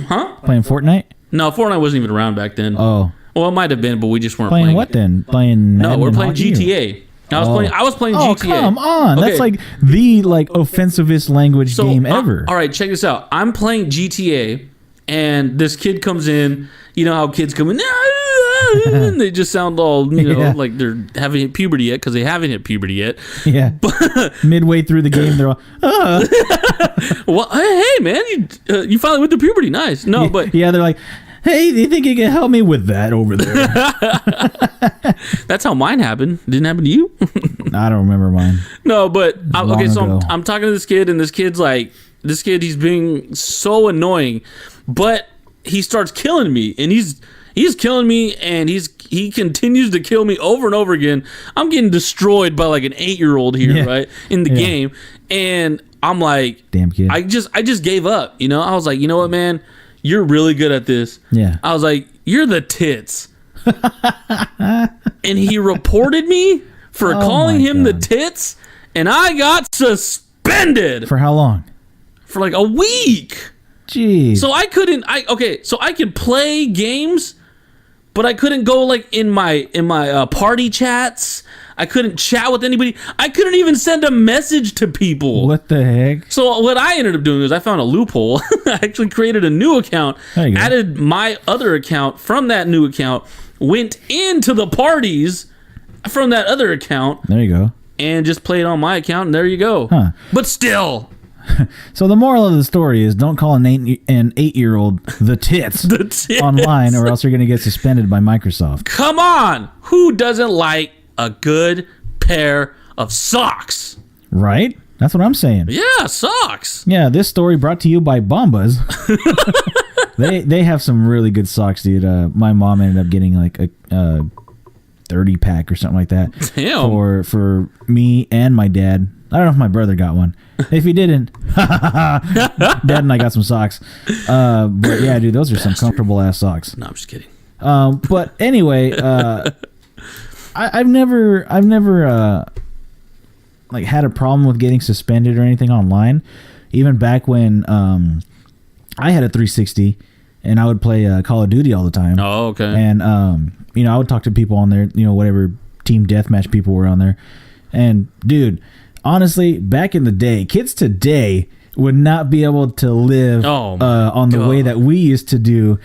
Huh? Playing Fortnite? No, Fortnite wasn't even around back then. Oh. Well, it might have been, but we just weren't Playing playing. what then? Playing No, Madden we're and playing hockey, or- GTA. I was playing Oh, GTA. come on. Okay. That's like the offensivest language game ever. All right, check this out. I'm playing GTA, and this kid comes in. You know how kids come in, and they just sound all, Yeah. like they're haven't hit puberty yet because they haven't hit puberty yet. Yeah. Midway through the game, they're all, Well, hey, man, you finally went through puberty. Nice. No, but yeah, they're like, hey, do you think you can help me with that over there? that's how mine happened. Didn't happen to you? I don't remember mine. No, but okay. So ago. I'm talking to this kid, and this kid's like, he's being so annoying, but he starts killing me, and he's killing me, and he continues to kill me over and over again. I'm getting destroyed by like an 8-year-old here, right, in the game, and I'm like, damn kid. I just gave up. You know, I was like, you know what, man, you're really good at this. Yeah. I was like, you're the tits. And he reported me for calling him the tits, and I got suspended For how long? for like a week. Jeez. So I could play games, but I couldn't go like in my party chats. I couldn't chat with anybody. I couldn't even send a message to people. What the heck? So what I ended up doing is I found a loophole. I actually created a new account, There you go. added my other account from that new account, went into the parties from that other account, There you go. and just played on my account, and there you go. Huh. But still, So the moral of the story is don't call an 8-year-old the tits, The tits. online, or else you're going to get suspended by Microsoft. Come on. Who doesn't like a good pair of socks? Right? That's what I'm saying. Yeah, socks. Yeah, this story brought to you by Bombas. They have some really good socks, dude. My mom ended up getting like a 30-pack or something like that. Damn. For me and my dad. I don't know if my brother got one. If he didn't, Dad and I got some socks. But yeah, dude, those are some comfortable ass socks. No, I'm just kidding. But anyway, I've never like had a problem with getting suspended or anything online. Even back when I had a 360 and I would play Call of Duty all the time. Oh, okay. And I would talk to people on there, whatever team deathmatch people were on there. And dude, honestly, back in the day, kids today would not be able to live on the way that we used to do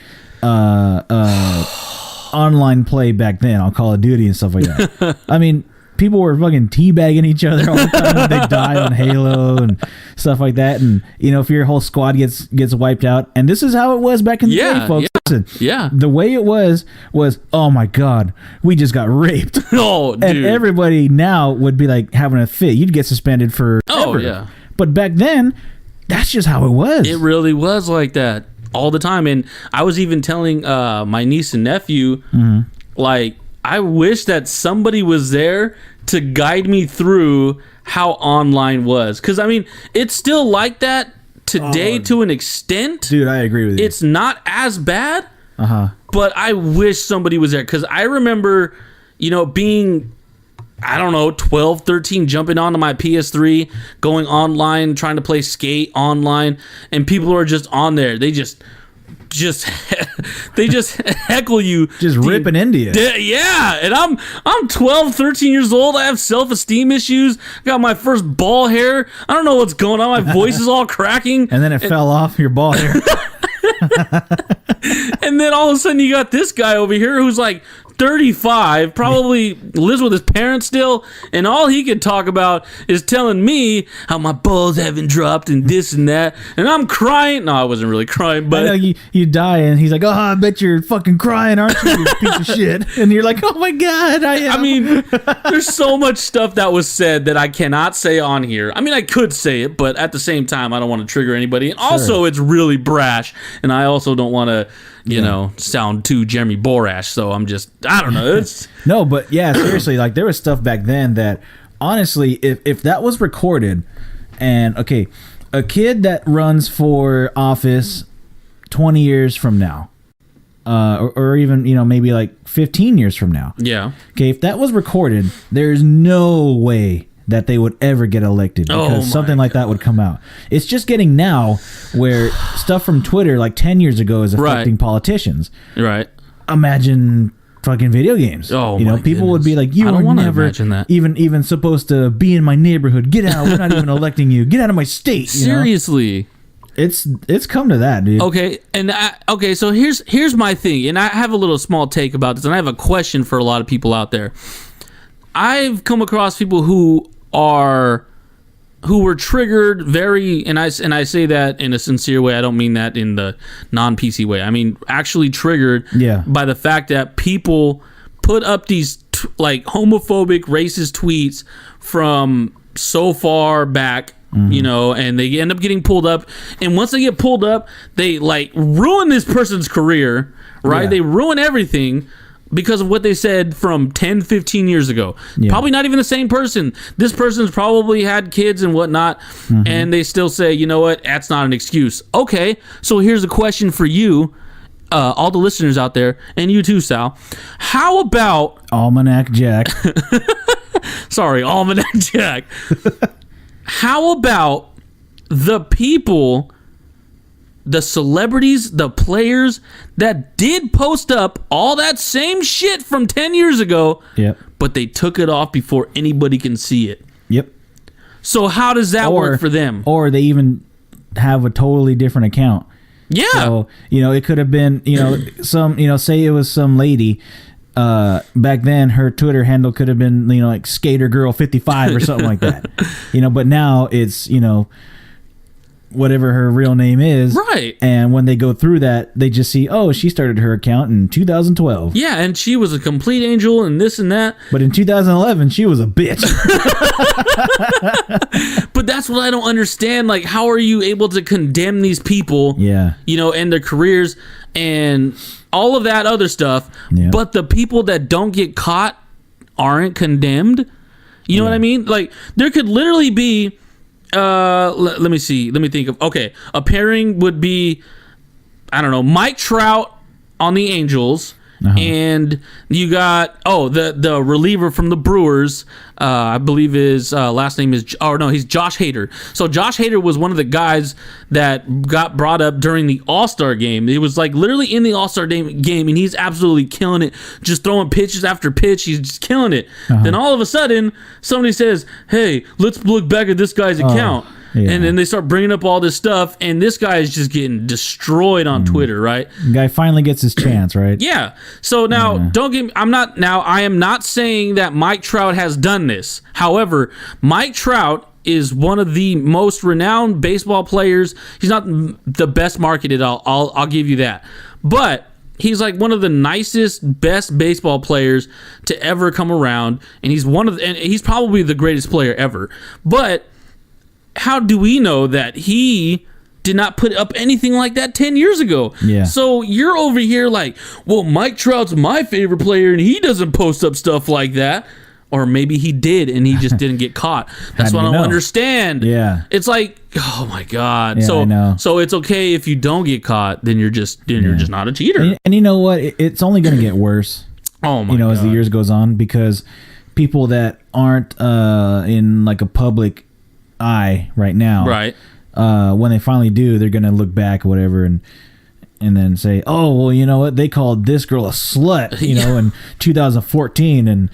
online play back then on Call of Duty and stuff like that. I mean, people were fucking teabagging each other all the time when they die on Halo and stuff like that. And if your whole squad gets wiped out, and this is how it was back in the day, folks. Listen, the way it was oh my god, we just got raped. Oh, dude. And everybody now would be like having a fit. You'd get suspended for Oh, yeah. But back then, that's just how it was. It really was like that all the time. And I was even telling my niece and nephew, like, I wish that somebody was there to guide me through how online was. Because, I mean, it's still like that today to an extent. Dude, I agree with you. It's not as bad, but I wish somebody was there. Because I remember, being, I don't know, 12, 13, jumping onto my PS3, going online, trying to play Skate online, and people are just on there. They just heckle you, just ripping into you. Yeah, and I'm 12, 13 years old. I have self-esteem issues. Got my first ball hair. I don't know what's going on. My voice is all cracking. And then it fell off your ball hair. And then all of a sudden you got this guy over here who's like 35, probably lives with his parents still, and all he could talk about is telling me how my balls haven't dropped and this and that, and I'm crying. No, I wasn't really crying, but I know you die, and he's like, "Oh, I bet you're fucking crying, aren't you, you piece of shit?" And you're like, "Oh my god, I am." I mean, there's so much stuff that was said that I cannot say on here. I mean, I could say it, but at the same time, I don't want to trigger anybody, and also it's really brash, and I also don't want to sound too Jeremy Borash, so I'm just, I don't know. It's no, but yeah, seriously, like there was stuff back then that honestly, if that was recorded, and okay, a kid that runs for office 20 years from now, or even maybe like 15 years from now, okay, if that was recorded, there's no way that they would ever get elected because something like that would come out. It's just getting now where stuff from Twitter like 10 years ago is affecting politicians. Right. Imagine fucking video games. People would be like, "You are never even supposed to be in my neighborhood. Get out. We're not even electing you. Get out of my state." Seriously. It's come to that, dude. Okay, and so here's my thing, and I have a little small take about this, and I have a question for a lot of people out there. I've come across people who were triggered very, and I say that in a sincere way. I don't mean that in the non-PC way. I mean actually triggered by the fact that people put up these like homophobic, racist tweets from so far back, and they end up getting pulled up. And once they get pulled up, they like ruin this person's career, right? They ruin everything because of what they said from 10, 15 years ago. Probably not even the same person. This person's probably had kids and whatnot, and they still say, you know what, that's not an excuse. Okay, so here's a question for you, all the listeners out there, and you too, Sal. How about... Almanac Jack. Sorry, Almanac Jack. How about the people... the celebrities, the players that did post up all that same shit from 10 years ago, but they took it off before anybody can see it. So how does that work for them? Or they even have a totally different account. So, it could have been, some, say it was some lady, back then her Twitter handle could have been, like Skater Girl 55 or something like that. But now it's, whatever her real name is. Right. And when they go through that, they just see, oh, she started her account in 2012. Yeah, and she was a complete angel and this and that. But in 2011, she was a bitch. But that's what I don't understand. Like, how are you able to condemn these people? Yeah. You know, and their careers and all of that other stuff. Yeah. But the people that don't get caught aren't condemned. You know what I mean? Like, there could literally be, let me see. Let me think of, okay, a pairing would be, I don't know, Mike Trout on the Angels. And you got the reliever from the Brewers, I believe his last name is he's Josh Hader. So Josh Hader was one of the guys that got brought up during the All-Star game. It was like literally in the All-Star game, and he's absolutely killing it, just throwing pitches after pitch. He's just killing it. Then all of a sudden, somebody says, "Hey, let's look back at this guy's account." Yeah. And then they start bringing up all this stuff, and this guy is just getting destroyed on Twitter, right? The guy finally gets his chance, right? Yeah. So now, don't get me. I am not saying that Mike Trout has done this. However, Mike Trout is one of the most renowned baseball players. He's not the best marketed. I'll give you that, but he's like one of the nicest, best baseball players to ever come around, and he's probably the greatest player ever. But how do we know that he did not put up anything like that 10 years ago? Yeah. So you're over here like, well, Mike Trout's my favorite player and he doesn't post up stuff like that. Or maybe he did and he just didn't get caught. That's what I don't understand. Yeah. It's like, oh my God. Yeah, I know. So it's okay if you don't get caught, then you're just not a cheater. And you know what? It's only going to get worse. Oh my God. As the years goes on, because people that aren't in like a public eye right now, right? When they finally do, they're gonna look back or whatever and then say, oh, well, you know what, they called this girl a slut, in 2014, and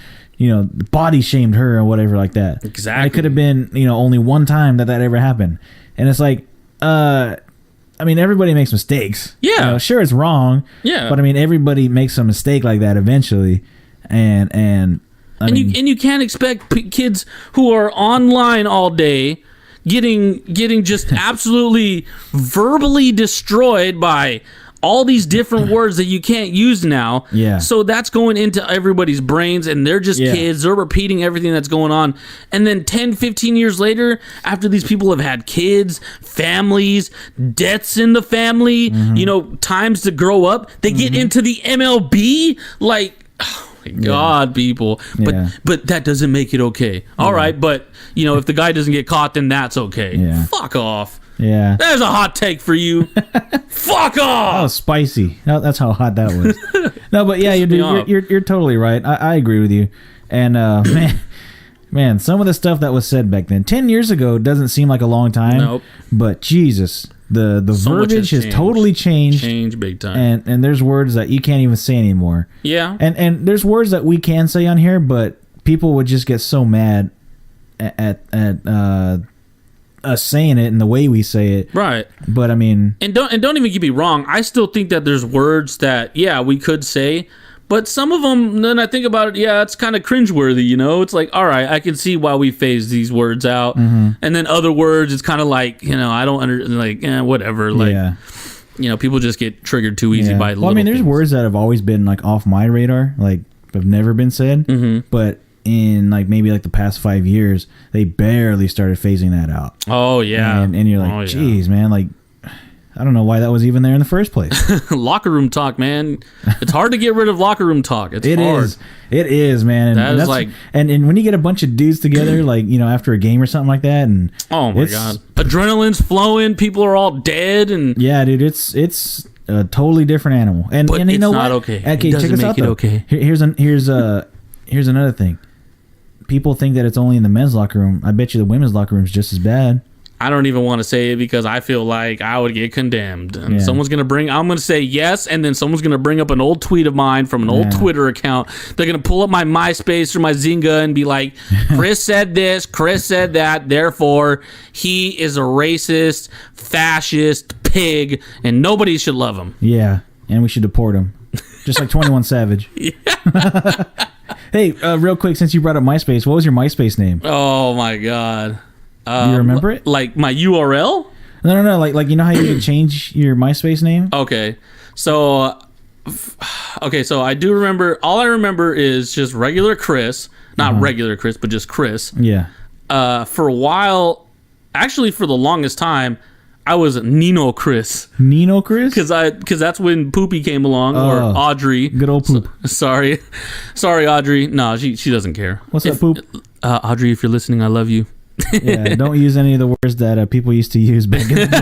body shamed her or whatever like that. Exactly. And it could have been only one time that ever happened, and it's like everybody makes mistakes. Yeah. Sure, it's wrong. Yeah. But everybody makes a mistake like that eventually, and you can't expect kids who are online all day getting just absolutely verbally destroyed by all these different words that you can't use now. Yeah. So that's going into everybody's brains, and they're just kids. They're repeating everything that's going on. And then 10, 15 years later, after these people have had kids, families, deaths in the family, times to grow up, they get into the MLB. Like, oh my God, people. But that doesn't make it okay. All right, but, if the guy doesn't get caught, then that's okay. Yeah. Fuck off. Yeah. There's a hot take for you. Fuck off. Oh, spicy. No, that's how hot that was. No, but yeah, you're totally right. I agree with you. And man, some of the stuff that was said back then, 10 years ago, doesn't seem like a long time. Nope. But Jesus, the So much verbiage has totally changed. Changed big time. And there's words that you can't even say anymore. Yeah. And there's words that we can say on here, but people would just get so mad at us saying it and the way we say it. Right. But and don't even get me wrong, I still think that there's words that we could say, but some of them, then I think about it, it's kind of cringeworthy, It's like, all right, I can see why we phase these words out. And then other words, it's kind of like, I don't whatever. Like, people just get triggered too easy by little there's things. words that have always been like off my radar, like have never been said, but in like maybe like the past 5 years, they barely started phasing that out. Oh yeah. And you're like, geez, man, like I don't know why that was even there in the first place. Locker room talk, man. It's hard to get rid of locker room talk. It is, man. And that's like, and when you get a bunch of dudes together, like after a game or something like that, and oh my God, adrenaline's flowing, people are all dead, and yeah, dude, it's a totally different animal. And but and you know not what? Okay. Okay, check this out. Though. Okay. Here's another thing. People think that it's only in the men's locker room. I bet you the women's locker room is just as bad. I don't even want to say it because I feel like I would get condemned. And I'm going to say yes, and then someone's going to bring up an old tweet of mine from an old Twitter account. They're going to pull up my MySpace or my Zynga and be like, Chris said this, Chris said that, therefore he is a racist, fascist, pig, and nobody should love him. Yeah, and we should deport him. Just like 21 Savage. Hey, real quick, since you brought up MySpace, what was your MySpace name? Oh, my God. Do you remember it? Like my URL? No. Like you know how you can change your MySpace name? Okay. So I do remember. All I remember is just regular Chris, not regular Chris, but just Chris. Yeah. For a while, actually for the longest time, I was Nino Chris. Nino Chris? Because that's when Poopy came along, or Audrey. Good old Poop. Sorry, Audrey. No, she doesn't care. What's up, Poop? Audrey, if you're listening, I love you. Yeah, don't use any of the words that people used to use back in the day.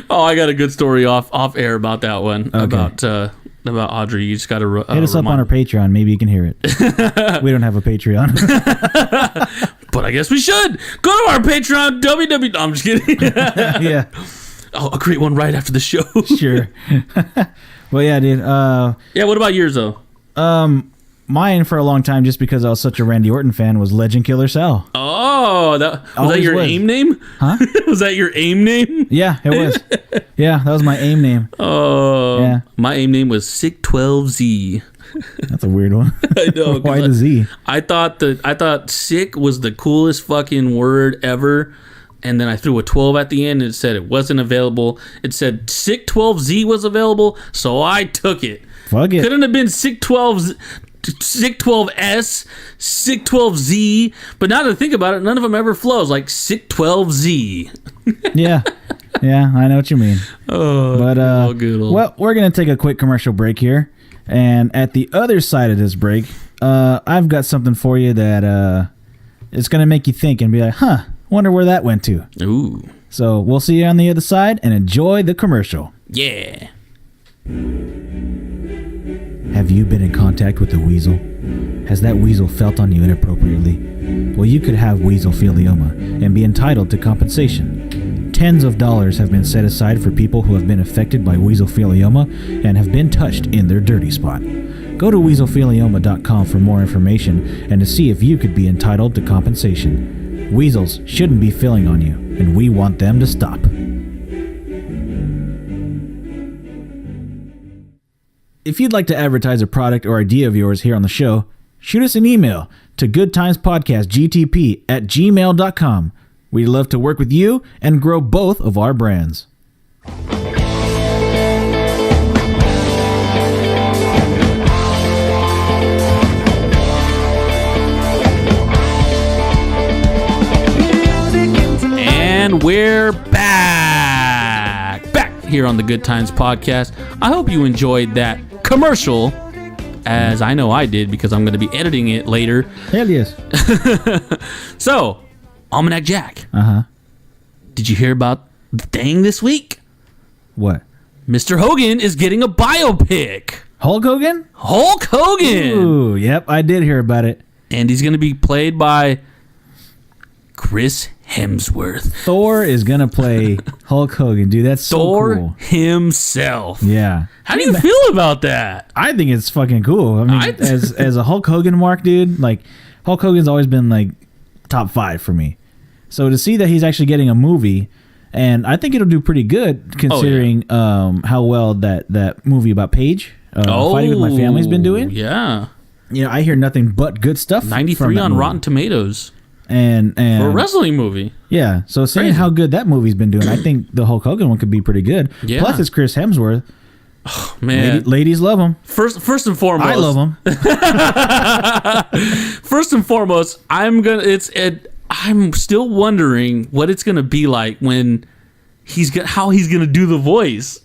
Oh, I got a good story off air about that one. Okay. About Audrey. You just got to hit us up on our Patreon. Maybe you can hear it. We don't have a Patreon. But I guess we should go to our Patreon. No, I'm just kidding. Yeah. I'll create one right after the show. Sure. Well, yeah, dude. Yeah. What about yours though? Mine for a long time, just because I was such a Randy Orton fan, was Legend Killer Sal. Oh, was that your AIM name? Huh? Was that your AIM name? Yeah, it was. Yeah, that was my AIM name. Oh, yeah. My AIM name was Sick12Z. That's a weird one. I know. Why the Z? I thought sick was the coolest fucking word ever. And then I threw a 12 at the end and it said it wasn't available. It said Sick12Z was available, so I took it. Fuck it. Couldn't have been Sick12S, Sick12Z. But now that I think about it, none of them ever flows. Like Sick12Z. Yeah. Yeah, I know what you mean. Oh, but good old. Well, we're gonna take a quick commercial break here, and at the other side of this break, I've got something for you that it's gonna make you think and be like, "Huh, wonder where that went to." Ooh. So we'll see you on the other side, and enjoy the commercial. Yeah. Have you been in contact with a weasel? Has that weasel felt on you inappropriately? Well, you could have weaselphilioma and be entitled to compensation. Tens of dollars have been set aside for people who have been affected by weaselphilioma and have been touched in their dirty spot. Go to weaselphilioma.com for more information and to see if you could be entitled to compensation. Weasels shouldn't be filling on you, and we want them to stop. If you'd like to advertise a product or idea of yours here on the show, shoot us an email to goodtimespodcastgtp@gmail.com. We'd love to work with you and grow both of our brands. And we're back here on the Good Times Podcast. I hope you enjoyed that commercial, as I know I did, because I'm going to be editing it later. Hell yes. So, Almanac Jack. Uh-huh. Did you hear about the thing this week? What? Mr. Hogan is getting a biopic. Hulk Hogan? Hulk Hogan! Ooh, yep, I did hear about it. And he's going to be played by Chris Hemsworth. Thor is going to play Hulk Hogan. Dude, that's so Thor cool. himself. Yeah. How do you feel about that? I think it's fucking cool. I mean, as a Hulk Hogan mark, dude, like, Hulk Hogan's always been, like, top 5 for me. So to see that he's actually getting a movie, and I think it'll do pretty good considering how well that movie about Paige, Fighting With My Family's been doing. Yeah. You know, I hear nothing but good stuff. 93 on movie. Rotten Tomatoes. And For a wrestling movie. Yeah. So seeing Crazy. how good that movie's been doing, I think the Hulk Hogan one could be pretty good. Yeah. Plus it's Chris Hemsworth. Oh, man. Ladies love him. First and foremost. I love him. First and foremost, I'm still wondering what it's gonna be like when how he's gonna do the voice.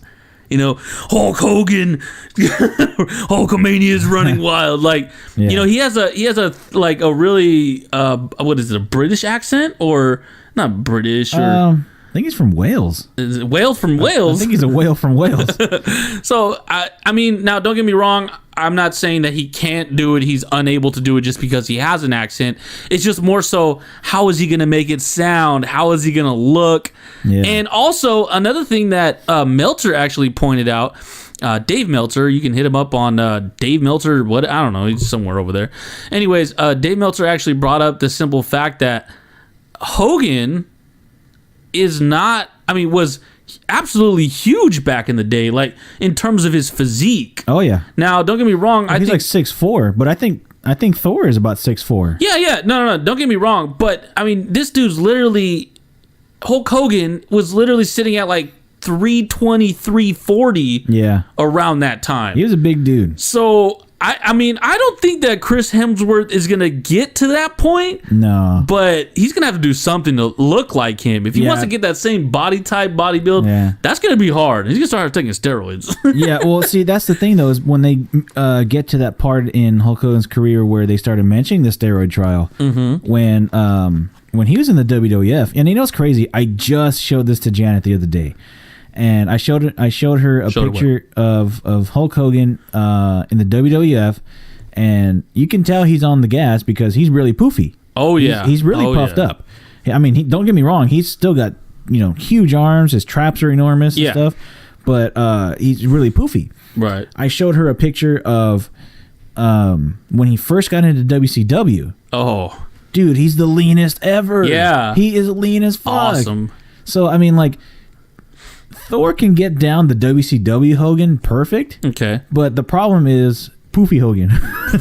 You know, Hulk Hogan, Hulkamania is running wild. Like, Yeah. you know, he has a like a really what is it, a British accent or not British or I think he's from Wales. is it Wales from I Wales? think he's a whale from Wales. So I mean, now don't get me wrong. I'm not saying that he can't do it. He's unable to do it just because he has an accent. It's just more so, how is he going to make it sound? How is he going to look? Yeah. And also another thing that Meltzer actually pointed out, Dave Meltzer, you can hit him up on Dave Meltzer, what, I don't know, he's somewhere over there. Anyways, Dave Meltzer actually brought up the simple fact that Hogan was absolutely huge back in the day, like in terms of his physique. Oh yeah. Now, don't get me wrong. He's like 6'4", but I think Thor is about 6'4". Yeah. No. Don't get me wrong, but I mean, this dude's literally Hulk Hogan was literally sitting at like 320, 340 around that time. He was a big dude. So, I mean, I don't think that Chris Hemsworth is going to get to that point. No. But he's going to have to do something to look like him. If he wants to get that same body type, body build, that's going to be hard. He's going to start taking steroids. Yeah, well, see, that's the thing, though, is when they get to that part in Hulk Hogan's career where they started mentioning the steroid trial, when he was in the WWF, and you know what's crazy? I just showed this to Janet the other day. And I showed her a picture of Hulk Hogan in the WWF, and you can tell he's on the gas because he's really poofy. Oh yeah, he's really puffed up. I mean, don't get me wrong, he's still got huge arms. His traps are enormous and stuff, but he's really poofy. Right. I showed her a picture of when he first got into WCW. Oh, dude, he's the leanest ever. Yeah, he is lean as fuck. Awesome. So I mean, like, Thor can get down the WCW Hogan perfect. Okay. But the problem is Poofy Hogan.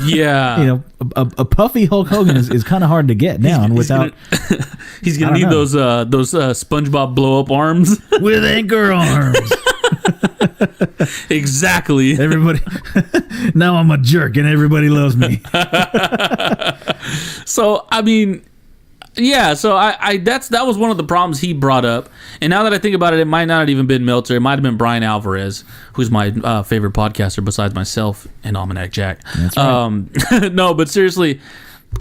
Yeah. A puffy Hulk Hogan is kind of hard to get down without. He's gonna need those SpongeBob blow up arms with anchor arms. Exactly. Everybody. Now I'm a jerk and everybody loves me. So I mean. Yeah, so that was one of the problems he brought up, and now that I think about it, it might not have even been Meltzer. It might have been Brian Alvarez, who's my favorite podcaster besides myself and Almanac Jack. That's right. No, but seriously,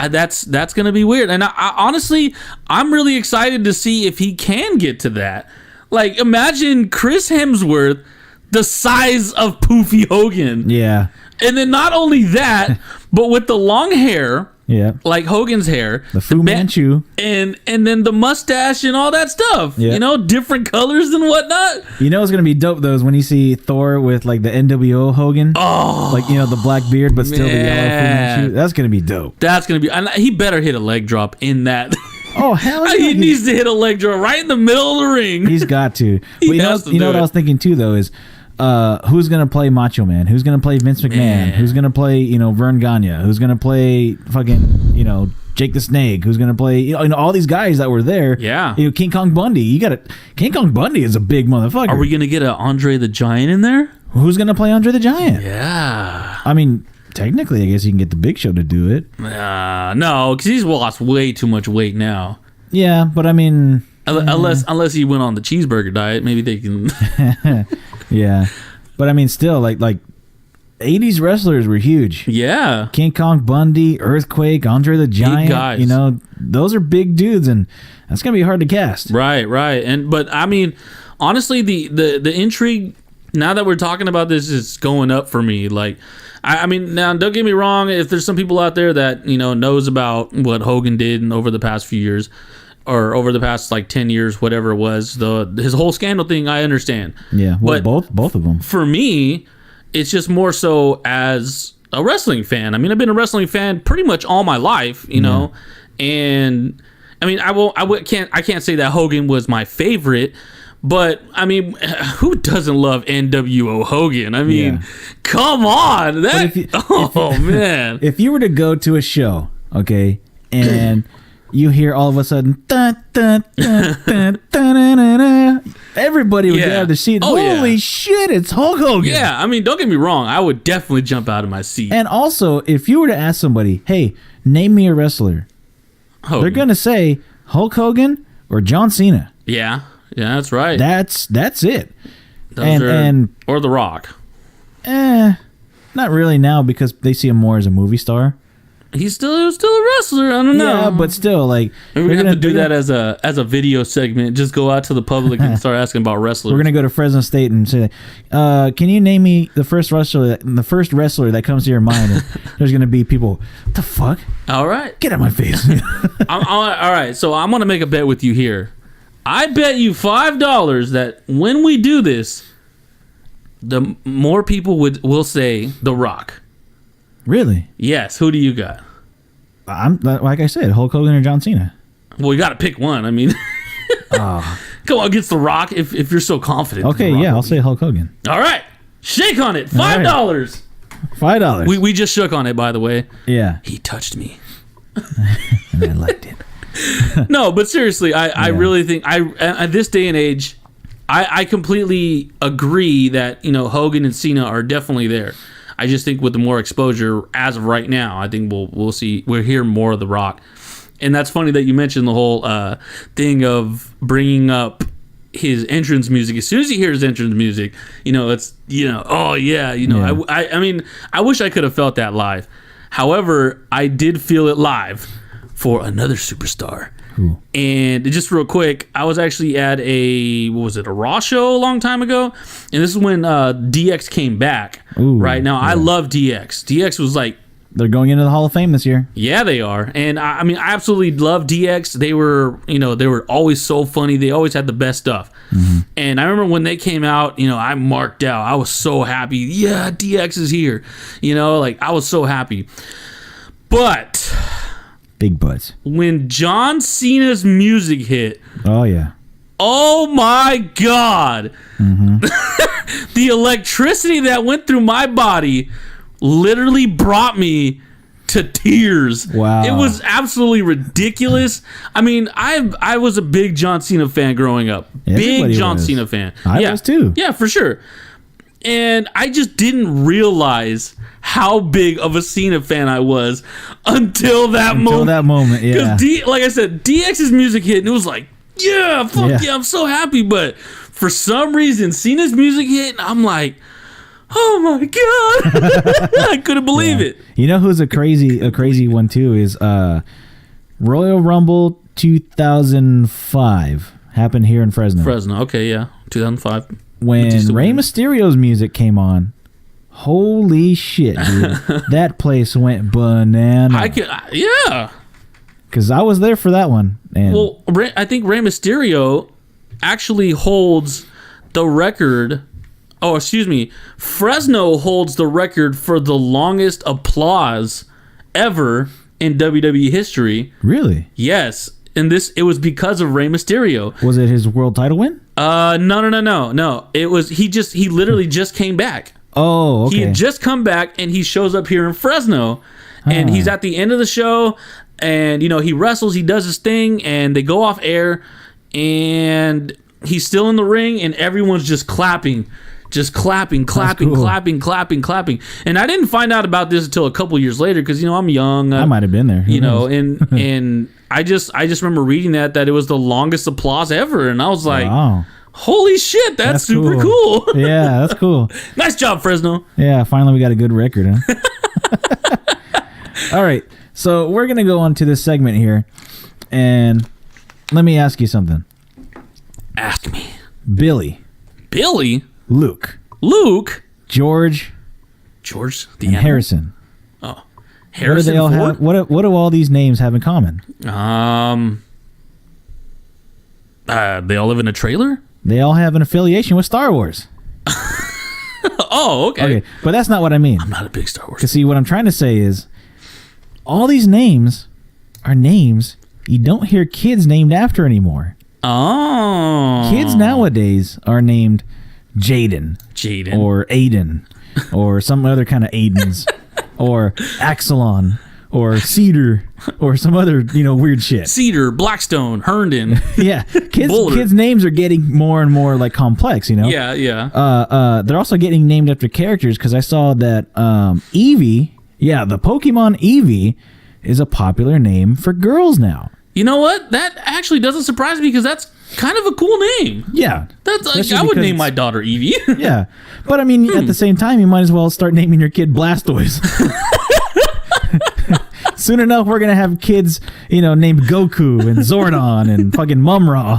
that's gonna be weird. And I honestly, I'm really excited to see if he can get to that. Like, imagine Chris Hemsworth the size of Poofy Hogan. Yeah. And then not only that, but with the long hair. Yeah, like Hogan's hair, the Fu Manchu, and then the mustache and all that stuff. Yeah. Different colors and whatnot. What's gonna be dope though is when you see Thor with like the NWO Hogan. Oh, like the black beard but still the yellow Fu Manchu. That's gonna be dope. That's gonna be. And he better hit a leg drop in that. Oh hell yeah! He needs to hit a leg drop right in the middle of the ring. He's got to. But you know what I was thinking too though is. Who's gonna play Macho Man? Who's gonna play Vince McMahon? Man. Who's gonna play Vern Gagne? Who's gonna play fucking Jake the Snake? Who's gonna play all these guys that were there? Yeah, King Kong Bundy. King Kong Bundy is a big motherfucker. Are we gonna get a Andre the Giant in there? Who's gonna play Andre the Giant? Yeah, I mean technically I guess you can get the Big Show to do it. No, because he's lost way too much weight now. Yeah, but I mean. Unless he went on the cheeseburger diet, maybe they can. Yeah, but I mean, still, like 80s wrestlers were huge. Yeah, King Kong Bundy, Earthquake, Andre the Giant. Big guys. Those are big dudes, and that's gonna be hard to cast. Right. But I mean, honestly, the intrigue now that we're talking about this is going up for me. Like, I mean, now don't get me wrong. If there's some people out there that knows about what Hogan did and over the past few years. Or over the past 10 years, whatever it was, his whole scandal thing, I understand. Yeah, well, but both of them. For me, it's just more so as a wrestling fan. I mean, I've been a wrestling fan pretty much all my life, know, and I mean, I can't say that Hogan was my favorite, but I mean, who doesn't love NWO Hogan? I mean, come on, man! If you were to go to a show, okay, and you hear all of a sudden, dun, dun, dun, dun, dun, dun, dun, everybody would grab their seat. Holy shit, it's Hulk Hogan. Yeah, I mean, don't get me wrong. I would definitely jump out of my seat. And also, if you were to ask somebody, hey, name me a wrestler, they're going to say Hulk Hogan or John Cena. Yeah, that's right. That's it. Or The Rock. Not really now because they see him more as a movie star. He's still a wrestler. I don't know. Yeah, but still, like we're gonna have to do that as a video segment. Just go out to the public and start asking about wrestlers. We're gonna go to Fresno State and say, "Can you name me the first wrestler that comes to your mind?" And there's gonna be people. What the fuck? All right, get out of my face. all right, so I'm gonna make a bet with you here. I bet you $5 that when we do this, the more people will say The Rock. Really? Yes. Who do you got? I'm like I said, Hulk Hogan or John Cena. Well, you got to pick one. I mean, come on, against The Rock if you're so confident. Okay, yeah, I'll say Hulk Hogan. All right, shake on it. $5. $5. We just shook on it, by the way. Yeah. He touched me, and I liked it. No, but seriously, I really think at this day and age, I completely agree that Hogan and Cena are definitely there. I just think with the more exposure as of right now, I think we'll hear more of The Rock. And that's funny that you mentioned the whole thing of bringing up his entrance music. As soon as you hear his entrance music, it's oh yeah, I mean, I wish I could have felt that live. However, I did feel it live for another superstar. Ooh. And just real quick, I was actually at a Raw show a long time ago, and this is when DX came back. Ooh, right now, yeah. I love DX. DX was like, they're going into the Hall of Fame this year. yeah, they are, and I mean, I absolutely love DX. They were, they were always so funny. They always had the best stuff. Mm-hmm. And I remember when they came out, I marked out. I was so happy. Yeah, DX is here. I was so happy. But big butts. When John Cena's music hit, oh yeah, oh my God, mm-hmm. The electricity that went through my body literally brought me to tears. Wow. It was absolutely ridiculous. I mean, I was a big John Cena fan growing up. Everybody big John was. Cena fan. I was too. Yeah, for sure. And I just didn't realize how big of a Cena fan I was until that moment. Until that moment, yeah. Because like I said, DX's music hit, and it was like, yeah, fuck yeah, I'm so happy. But for some reason, Cena's music hit, and I'm like, oh my God. I couldn't believe it. You know who's a crazy one too is Royal Rumble 2005 happened here in Fresno. Okay, yeah. 2005. When Rey Mysterio's music came on, holy shit, dude. That place went banana. Yeah. Because I was there for that one. And I think Rey Mysterio actually holds the record. Oh, excuse me. Fresno holds the record for the longest applause ever in WWE history. Really? Yes. And it was because of Rey Mysterio. Was it his world title win? No. It was he literally just came back. Oh, okay. He had just come back, and he shows up here in Fresno, and he's at the end of the show, and he wrestles, he does his thing, and they go off air, and he's still in the ring, and everyone's just clapping. Just clapping, cool. clapping. And I didn't find out about this until a couple years later because, I'm young. I might have been there. And I just remember reading that it was the longest applause ever. And I was like, wow. Holy shit, that's super cool. Yeah, that's cool. Nice job, Fresno. Yeah, finally we got a good record, huh? All right, so we're going to go on to this segment here. And let me ask you something. Ask me. Billy. Luke, George, the and Harrison. Oh, Harrison. What do they all have? What do all these names have in common? They all live in a trailer. They all have an affiliation with Star Wars. Oh, okay. But that's not what I mean. I'm not a big Star Wars. Because see, what I'm trying to say is, all these names are names you don't hear kids named after anymore. Oh, kids nowadays are named Jaden, or Aiden, or some other kind of Aidens, or Axelon, or Cedar, or some other weird shit. Cedar, Blackstone, Herndon. Yeah, kids' names are getting more and more complex. Yeah. They're also getting named after characters because I saw that Eevee, the Pokemon Eevee, is a popular name for girls now. You know what? That actually doesn't surprise me because that's kind of a cool name. Yeah. I would name my daughter Eevee. Yeah. But I mean, at the same time, you might as well start naming your kid Blastoise. Soon enough, we're going to have kids, named Goku and Zordon and fucking Mumra.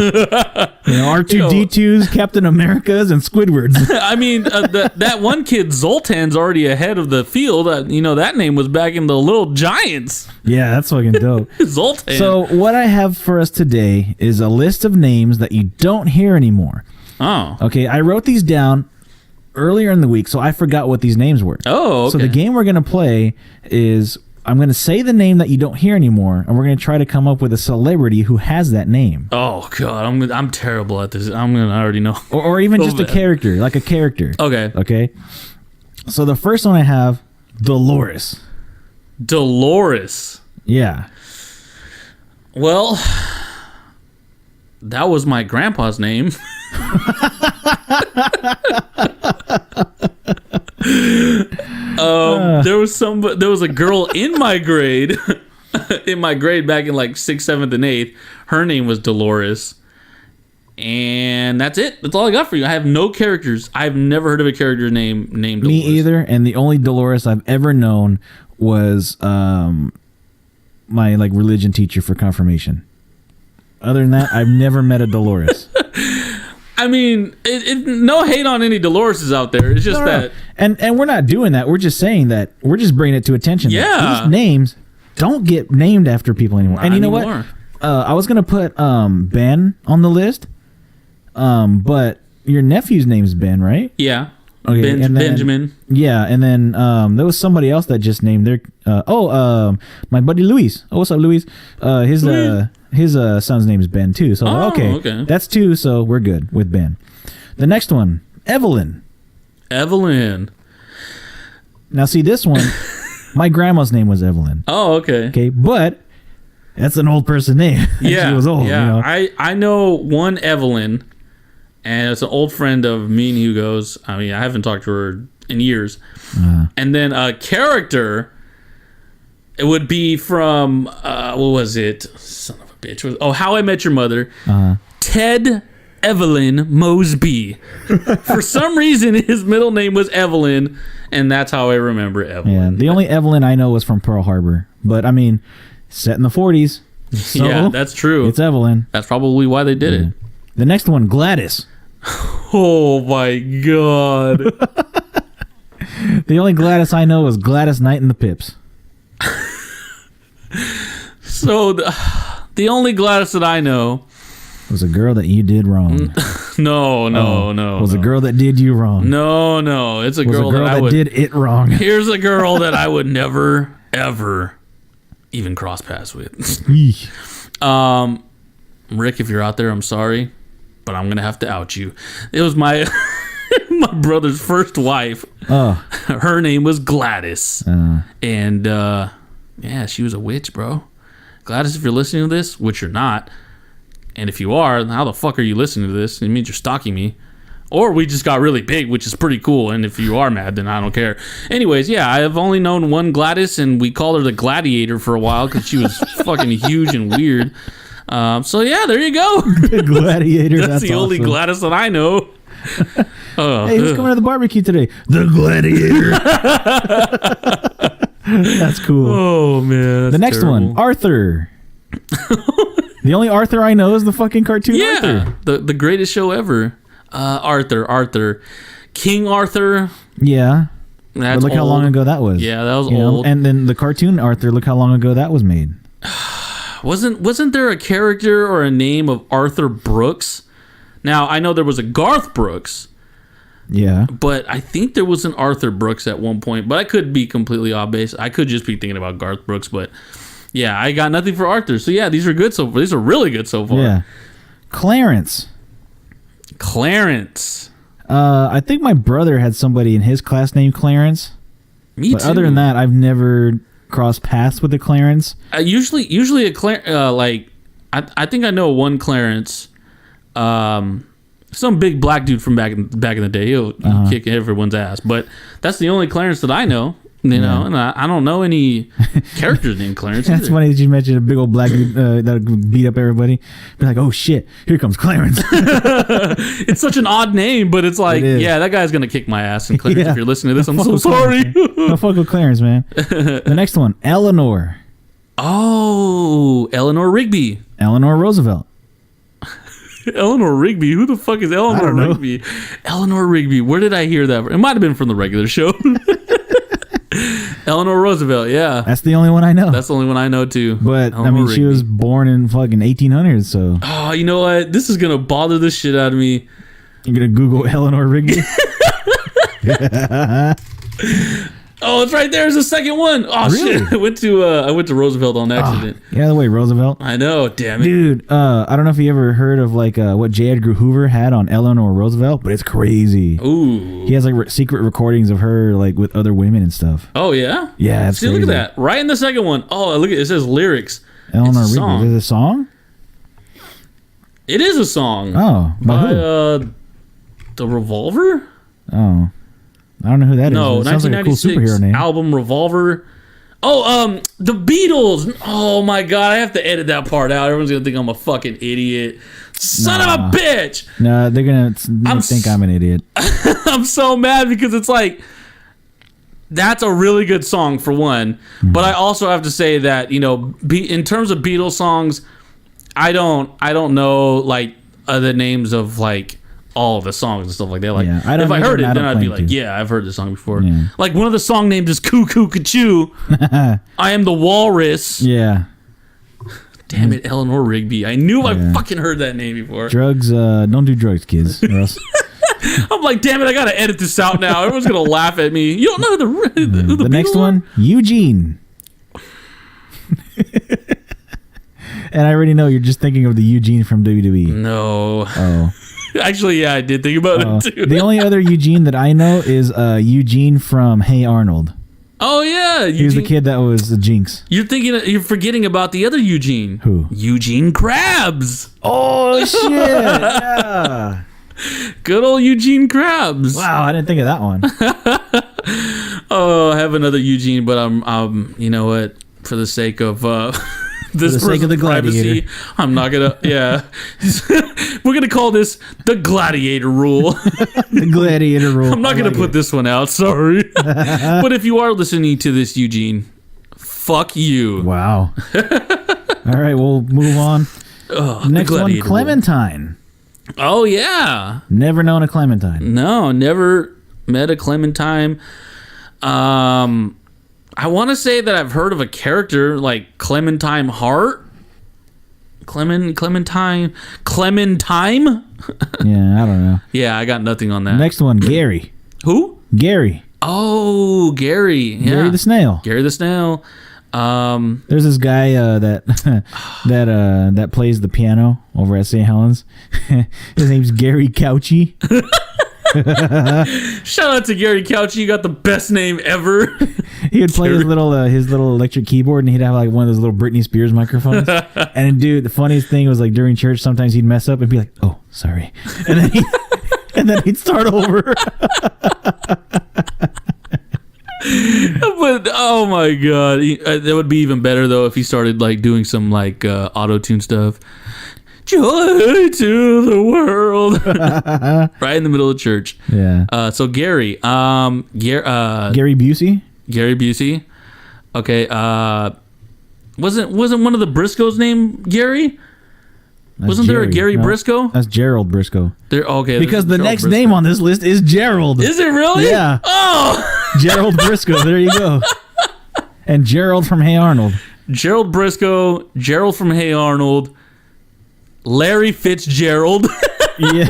R2-D2s, Captain Americas, and Squidwards. I mean, that one kid, Zoltan's already ahead of the field. That name was back in the Little Giants. Yeah, that's fucking dope. Zoltan. So what I have for us today is a list of names that you don't hear anymore. Oh. Okay, I wrote these down earlier in the week, so I forgot what these names were. Oh, okay. So the game we're going to play is I'm going to say the name that you don't hear anymore, and we're going to try to come up with a celebrity who has that name. Oh, God. I'm terrible at this. I already know. Or even just a character, like a character. Okay. So the first one I have, Dolores. Dolores. Yeah. Well, that was my grandpa's name. There was a girl in my grade, back in like 6th, 7th, and 8th. Her name was Dolores. And that's it. That's all I got for you. I have no characters. I've never heard of a character named Dolores. Me either. And the only Dolores I've ever known was my like religion teacher for confirmation. Other than that, I've never met a Dolores. I mean, no hate on any Doloreses out there. It's just that, and we're not doing that. We're just saying that. We're just bringing it to attention. Yeah, these names don't get named after people anymore. And you know what? I was gonna put Ben on the list, but your nephew's name's Ben, right? Yeah. Okay, and then, Benjamin. Yeah, and then there was somebody else that just named their my buddy Luis. Oh, what's up, Luis? His son's name is Ben too. So okay, that's 2. So we're good with Ben. The next one, Evelyn. Now see this one. My grandma's name was Evelyn. Oh, okay. Okay, but that's an old person name. Yeah, she was old. Yeah, you know? I know one Evelyn, and it's an old friend of me and Hugo's. I mean, I haven't talked to her in years. And then a character, it would be from what was it? Son of a bitch. How I Met Your Mother. Ted Evelyn Mosby. For some reason, his middle name was Evelyn, and that's how I remember Evelyn. Yeah, the only Evelyn I know was from Pearl Harbor, but I mean, set in the 40s. So yeah, that's true. It's Evelyn. That's probably why they did it. The next one, Gladys. Oh my god. The only Gladys I know is Gladys Knight and the Pips. So the only Gladys that I know was a girl that you did wrong. No. Was a girl that did you wrong. No. It's a girl that did it wrong. Here's a girl that I would never, ever even cross paths with. Rick, if you're out there, I'm sorry, but I'm going to have to out you. It was my my brother's first wife. Her name was Gladys. And yeah, she was a witch, bro. Gladys, if you're listening to this, which you're not, and if you are, how the fuck are you listening to this? It means you're stalking me. Or we just got really big, which is pretty cool. And if you are mad, then I don't care. Anyways, yeah, I've only known one Gladys, and we called her the Gladiator for a while because she was fucking huge and weird. So yeah, there you go. The Gladiator. That's the awesome. only Gladys that I know. Hey, who's coming to the barbecue today? The Gladiator. That's cool. Oh man. The next one, Arthur. The only Arthur I know is the fucking cartoon Arthur. The greatest show ever. Arthur. King Arthur. Yeah. That's but look old. how long ago that was. Yeah, that was old. old. And then the cartoon Arthur, look how long ago that was made. Wasn't there a character or a name of Arthur Brooks? Now, I know there was a Garth Brooks. Yeah. But I think there was an Arthur Brooks at one point. But I could be completely off base. I could just be thinking about Garth Brooks. But yeah, I got nothing for Arthur. So yeah, these are good so far. These are really good so far. Yeah. Clarence. I think my brother had somebody in his class named Clarence. Me but too. Other than that, I've never crossed paths with a Clarence. Usually a Clarence, I think I know one Clarence. Some big black dude from back in the day. He'll kick everyone's ass. But that's the only Clarence that I know. You know, and I don't know any characters named Clarence. That's funny that you mentioned a big old black dude that would beat up everybody. Be like, oh shit, here comes Clarence. It's such an odd name, but it's like, yeah, that guy's gonna kick my ass. And Clarence, if you're listening to this, I'm so sorry. No fuck with Clarence, man. The next one, Eleanor. Oh, Eleanor Rigby. Eleanor Roosevelt. Eleanor Rigby? Who the fuck is Eleanor Rigby? Eleanor Rigby. Where did I hear that? It might have been from the regular show. Eleanor Roosevelt, yeah. That's the only one I know. That's the only one I know too. But Eleanor I mean, Rigby. she was born in fucking 1800s, so. Oh, you know what? This is gonna bother the shit out of me. You're gonna Google Eleanor Rigby? Oh, it's right there. It's the second one. Oh really? Shit! I went to Roosevelt on accident. Yeah, the way Roosevelt. I know. Damn it, dude. I don't know if you ever heard of like what J. Edgar Hoover had on Eleanor Roosevelt, but it's crazy. Ooh. He has like secret recordings of her like with other women and stuff. Oh yeah. Yeah, that's See, crazy. look at that. Right in the second one. Oh, look at it. It says lyrics. Eleanor It's a Rigby. song. Is it a song? It is a song. Oh, by who? The Revolver? Oh, I don't know who that is. No, It sounds like a cool 1996 superhero name. album Revolver. Oh, the Beatles. Oh my God, I have to edit that part out. Everyone's gonna think I'm a fucking idiot. Son of a bitch. No, they're gonna think I'm an idiot. I'm so mad because it's like that's a really good song for one, but I also have to say that in terms of Beatles songs, I don't know like the names of like all of the songs and stuff like that. Like Yeah, if I heard it, I then don't I'd be claim like, to. yeah, I've heard this song before. Yeah. Like one of the song names is Cuckoo Cachoo. I am the Walrus. Yeah, Damn it, Eleanor Rigby. I knew I fucking heard that name before. drugs. Don't do drugs, kids. Or else. I'm like, damn it, I gotta edit this out now. Everyone's gonna laugh at me. You don't know who the The next Beatles are? one, Eugene. And I already know you're just thinking of the Eugene from WWE. No. Oh. Actually, yeah, I did think about it too. The only other Eugene that I know is Eugene from Hey Arnold. Oh yeah, He was the kid that was the Jinx. You're forgetting about the other Eugene. Who? Eugene Krabs. Oh shit! Yeah. Good old Eugene Krabs. Wow, I didn't think of that one. Oh, I have another Eugene, but I'm you know what? For the sake of this the sake of the privacy, gladiator. I'm not gonna. Yeah, we're gonna call this the Gladiator Rule. The gladiator rule. I'm not gonna put this one out. Sorry, but if you are listening to this, Eugene, fuck you. Wow. All right, we'll move on. Ugh, Next the one, Gladiator Rule. Clementine. Oh yeah. Never known a Clementine. No, never met a Clementine. I want to say that I've heard of a character like Clementine Hart. Clementine. Yeah, I don't know. Yeah, I got nothing on that. Next one, Gary. Who? Gary. Oh, Gary. Yeah. Gary the Snail. Gary the Snail. There's this guy that plays the piano over at St. Helens. His name's Gary Couchy. Shout out to Gary Couch. You got the best name ever. He would play his little electric keyboard, and he'd have like one of those little Britney Spears microphones. And dude, the funniest thing was like during church, sometimes he'd mess up and be like, "Oh, sorry," and then he'd start over. But oh my god, that would be even better though if he started like doing some like auto tune stuff. Joy to the world, right in the middle of church. Yeah. So Gary, Gary Busey. Gary Busey. Okay. Wasn't one of the Briscoes named Gary? That's Wasn't there a Gary No, Briscoe? That's Gerald Briscoe. There. Okay. Because there's the Gerald next Briscoe. name on this list is Gerald. Is it really? Yeah. Oh. Gerald Briscoe. There you go. And Gerald from Hey Arnold. Gerald Briscoe. Gerald from Hey Arnold. Larry Fitzgerald. Yeah.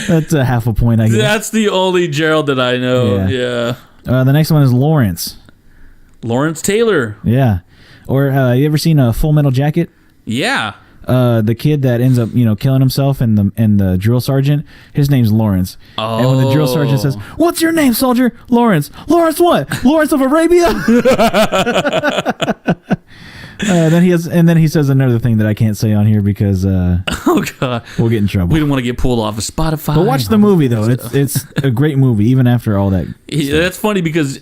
That's a half a point, I guess. That's the only Gerald that I know. Yeah. The next one is Lawrence. Lawrence Taylor. Yeah. Or you ever seen a Full Metal Jacket? Yeah. The kid that ends up, killing himself and the drill sergeant, his name's Lawrence. And when the drill sergeant says, "What's your name, soldier?" "Lawrence." "Lawrence what? Lawrence of Arabia?" Then he says another thing that I can't say on here because Oh god. we'll get in trouble. We don't want to get pulled off of Spotify. But watch the movie though. It's a great movie even after all that. Yeah, that's funny because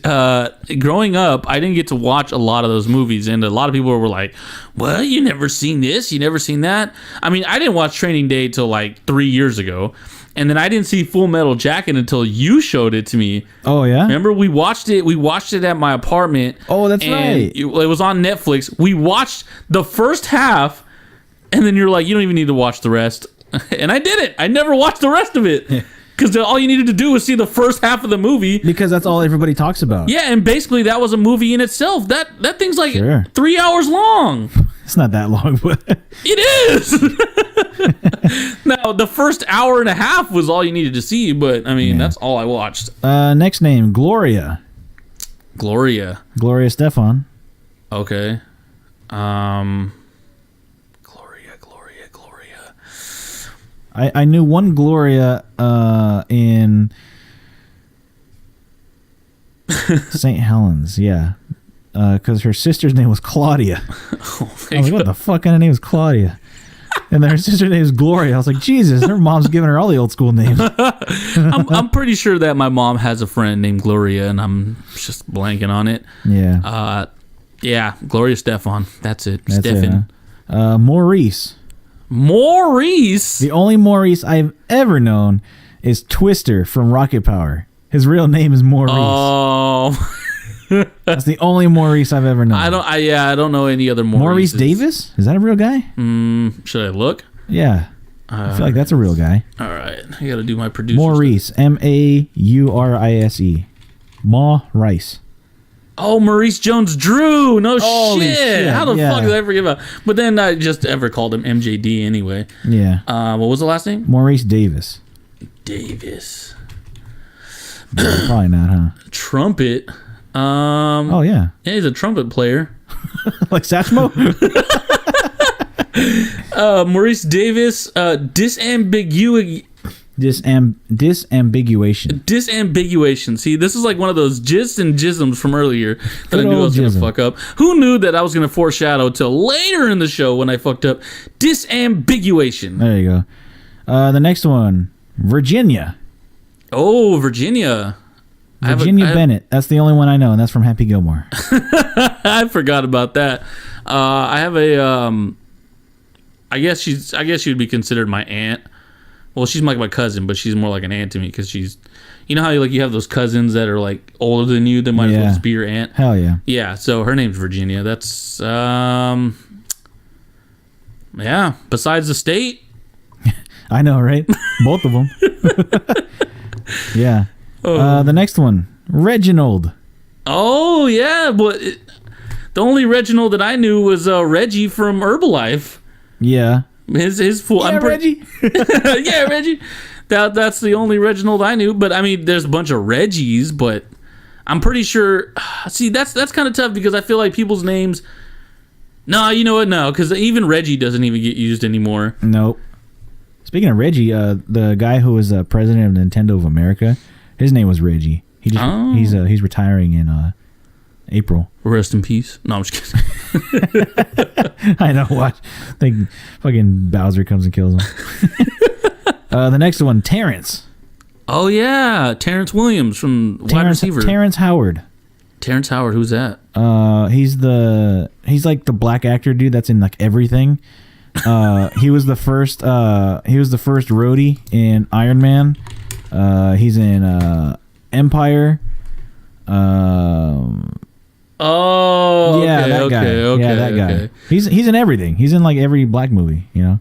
growing up, I didn't get to watch a lot of those movies, and a lot of people were like, "Well, you never seen this, you never seen that." I mean, I didn't watch Training Day till like 3 years ago, and then I didn't see Full Metal Jacket until you showed it to me. Oh yeah. Remember, we watched it. We watched it at my apartment. Oh, that's and right. It was on Netflix. We watched the first half, and then you're like, "You don't even need to watch the rest." And I did it. I never watched the rest of it. Because all you needed to do was see the first half of the movie. Because that's all everybody talks about. Yeah, and basically that was a movie in itself. That thing's like Sure. 3 hours long. It's not that long, but It is. Now, the first hour and a half was all you needed to see, but I mean, that's all I watched. next name, Gloria. Gloria. Gloria Stefan. Okay. Gloria. I knew one Gloria in St. Helens, yeah. because her sister's name was Claudia. Oh, I was like, what the fuck kind of name is Claudia? And then her sister's name is Gloria. I was like, Jesus, her mom's giving her all the old school names. I'm pretty sure that my mom has a friend named Gloria, and I'm just blanking on it. Yeah. Yeah, Gloria Stefan. That's it. That's Stefan. it, huh? Maurice. Maurice. The only Maurice I've ever known is Twister from Rocket Power. His real name is Maurice. Oh. That's the only Maurice I've ever known. I don't know any other Maurice. Maurice Davis? Is that a real guy? Should I look? Yeah. I feel like that's a real guy. All right. I got to do my producer. Maurice. Maurise. Maurice. Oh, Maurice Jones-Drew. No Holy shit. How the yeah. fuck did I forget about? But then I just ever called him MJD anyway. Yeah. What was the last name? Maurice Davis. Davis. Probably not, huh? Trumpet. Oh, yeah. Yeah, he's a trumpet player. Like Satchmo? Maurice Davis. Disambiguation. Disambiguation. See, this is like one of those gists and gisms from earlier that Good I knew I old was going to gism. fuck up. Who knew that I was going to foreshadow till later in the show when I fucked up? Disambiguation. There you go. The next one. Virginia. Oh, Virginia. Virginia Bennett. That's the only one I know, and that's from Happy Gilmore. I forgot about that. I have a. I guess she would be considered my aunt. Well, she's like my cousin, but she's more like an aunt to me because she's. You know how you have those cousins that are like older than you that might as well just be your aunt. Hell yeah. Yeah. So her name's Virginia. That's yeah. Besides the state. I know, right? Both of them. Yeah. The next one, Reginald. Oh yeah, but the only Reginald that I knew was Reggie from Herbalife. Yeah. His full. Yeah, Reggie. Yeah, Reggie. That's the only Reginald I knew. But I mean, there's a bunch of Reggies, but I'm pretty sure. See, that's kind of tough because I feel like people's names. No, you know what? No, because even Reggie doesn't even get used anymore. Nope. Speaking of Reggie, the guy who was president of Nintendo of America, his name was Reggie. He's retiring in April. Rest in peace. No, I'm just kidding. I know. Watch. I think fucking Bowser comes and kills him. The next one, Terrence. Oh yeah, Terrence Williams from wide receiver. Terrence Howard. Terrence Howard. Who's that? He's like the black actor dude that's in like everything. He was the first roadie in Iron Man. He's in Empire. Oh, yeah, okay, that guy. Okay, yeah, that guy. Okay. He's in everything. He's in like every black movie, you know.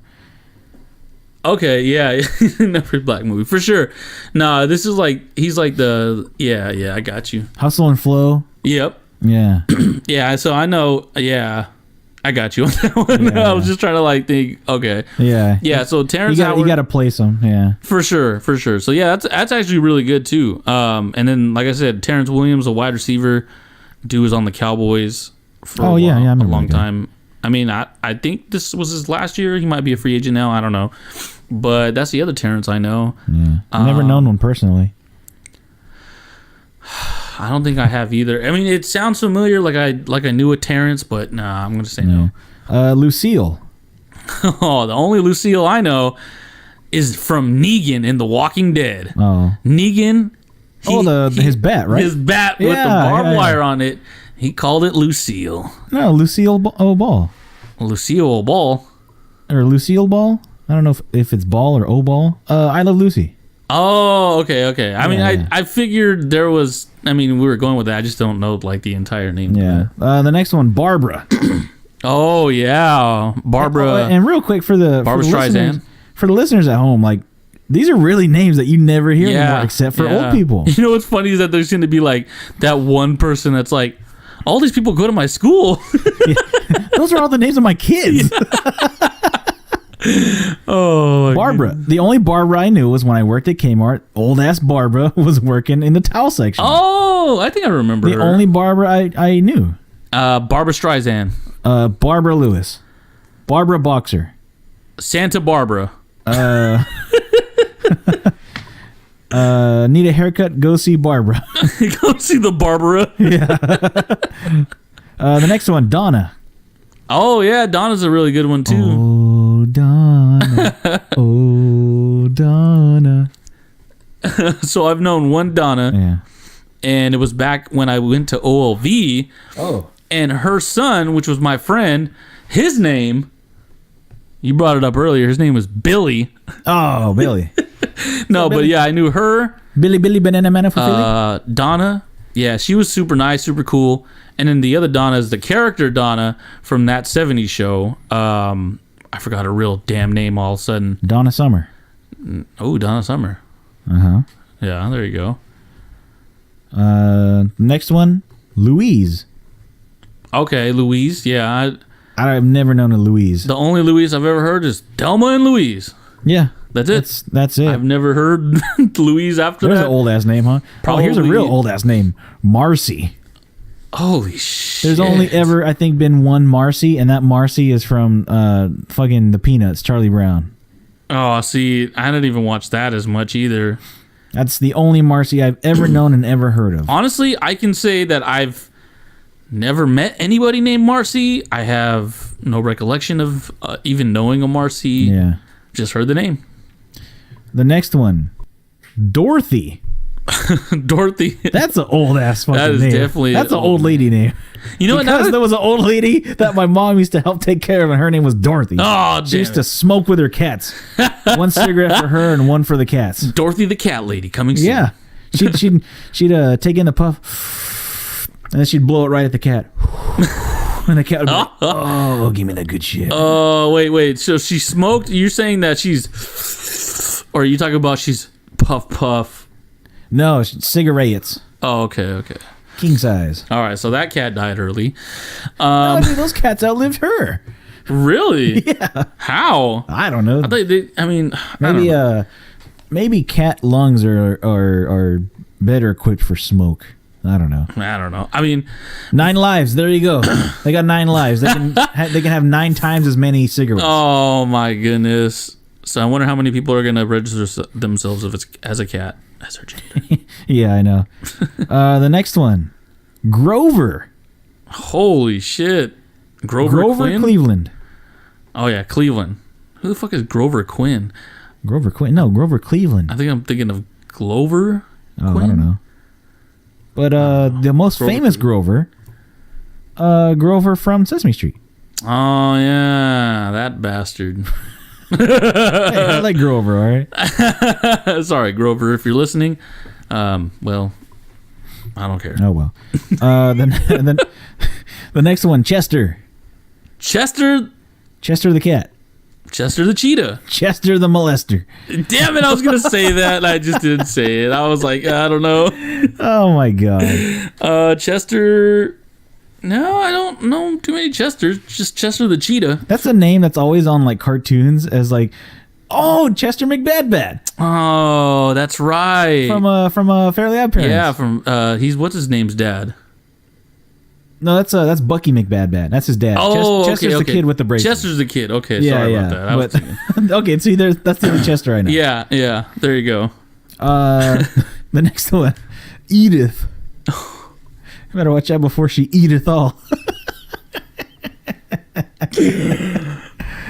Okay, yeah, in every black movie for sure. Nah, this is like he's like the yeah. I got you. Hustle and Flow. Yep. Yeah. Yeah. So I know. Yeah. I got you on that one. Yeah. I was just trying to like think. Okay. Yeah. Yeah. So Terrence you Howard. got to place him. Yeah. For sure. So yeah, that's actually really good too. And then like I said, Terrence Williams, a wide receiver, dude was on the Cowboys for a long time. I mean, I think this was his last year. He might be a free agent now. I don't know. But that's the other Terrence I know. Yeah. I've never known one personally. I don't think I have either. I mean, it sounds familiar, like I knew a Terrence, but nah, I'm gonna say no. Lucille. Oh, the only Lucille I know is from Negan in The Walking Dead. Oh, Negan. His bat, right? His bat with the barbed wire on it. He called it Lucille. No, Lucille Ball. Lucille Ball. Or Lucille Ball. I don't know if it's Ball or O Ball. I Love Lucy. Oh, okay. I mean, I figured there was. I mean, we were going with that. I just don't know like the entire name. Yeah. The next one, Barbara. Oh yeah, Barbara. And real quick for the Streisand. For the listeners at home, like these are really names that you never hear anymore, except for old people. You know what's funny is that there's going to be like that one person that's like, all these people go to my school. Those are all the names of my kids. Oh, Barbara. goodness. The only Barbara I knew was when I worked at Kmart. Old ass Barbara was working in the towel section. Oh, I think I remember the her. only Barbara I knew. Barbara Streisand. Barbara Lewis. Barbara Boxer. Santa Barbara. Need a haircut? Go see Barbara. Go see the Barbara. Yeah. The next one, Donna. Oh yeah, Donna's a really good one too. Oh, Donna. Oh, Donna. So I've known one Donna, Yeah. and it was back when I went to OLV. Oh. And her son, which was my friend, his name, you brought it up earlier, his name was Billy. Oh, Billy. No, but yeah, I knew her. Billy Banana Man for Philly? Donna, yeah, she was super nice, super cool. And then the other Donna is the character Donna from that 70s show. I forgot her real damn name all of a sudden. Donna Summer. Oh, Donna Summer. Uh-huh. Yeah, there you go. Next one, Louise. Okay, Louise. Yeah, I've never known a Louise. the only Louise I've ever heard is Delma and Louise. Yeah. That's it. That's it. I've never heard Louise after There's that. an old-ass name, huh? Oh, here's a Probably- real old-ass name. Marcy. Holy shit. There's only ever, I think, been one Marcy, and that Marcy is from fucking the Peanuts, Charlie Brown. Oh, see, I didn't even watch that as much either. That's the only Marcy I've ever known and ever heard of. Honestly, I can say that I've never met anybody named Marcy. I have no recollection of even knowing a Marcy. Yeah. Just heard the name. The next one, Dorothy. Dorothy. That's an old-ass fucking That is name. definitely That's an an old lady name. You know what? Because there was an old lady that my mom used to help take care of, and her name was Dorothy. Oh, she damn used it. to smoke with her cats. One cigarette for her and one for the cats. Dorothy the cat lady coming soon. Yeah, she'd take in the puff, and then she'd blow it right at the cat. And the cat would be like, "Oh, give me that good shit." Oh, wait. So she smoked. You're saying that she's, or are you talking about she's puff? No, cigarettes, Oh, okay. king size. All right. So that cat died early. No, dude, those cats outlived her. Really? Yeah, How? I don't know. I thought they. I mean, I don't Maybe know. maybe cat lungs are better equipped for smoke. I don't know. I don't know. I mean, 9 lives. There you go. They got 9 lives. They can they can have 9 times as many cigarettes. oh my goodness. So I wonder how many people are going to register themselves if it's as a cat as their gender. Yeah, I know. The next one, Grover. Holy shit. Grover Quinn? Cleveland. Oh yeah, Cleveland. Who the fuck is Grover Quinn? Grover Quinn. No, Grover Cleveland. I think I'm thinking of Glover Oh, Quinn. I don't know. But the most Grover famous Grover, Grover from Sesame Street. Oh yeah, that bastard. Hey, I like Grover, all right? Sorry, Grover, if you're listening. Well, I don't care. Oh, well. Then the next one, Chester. Chester Chester the cat. the cheetah. Chester the molester. Damn it, I was gonna say that and I just didn't say it. I was like, I don't know. Oh, my God. Chester. No, I don't know too many Chesters. Just Chester the cheetah. That's a name that's always on, like, cartoons as, like, oh, Chester McBadbad Oh, that's right. from Fairly Odd Parents. Yeah, from he's what's his name's dad. No, that's Bucky McBadbad. That's his dad. Oh, Chester's okay. the kid with the braces. Chester's the kid. Okay, Yeah, sorry yeah. about that. I was thinking- Okay, see, that's the Chester I know. yeah. There you go. The next one, Edith. You better watch out before she eateth all.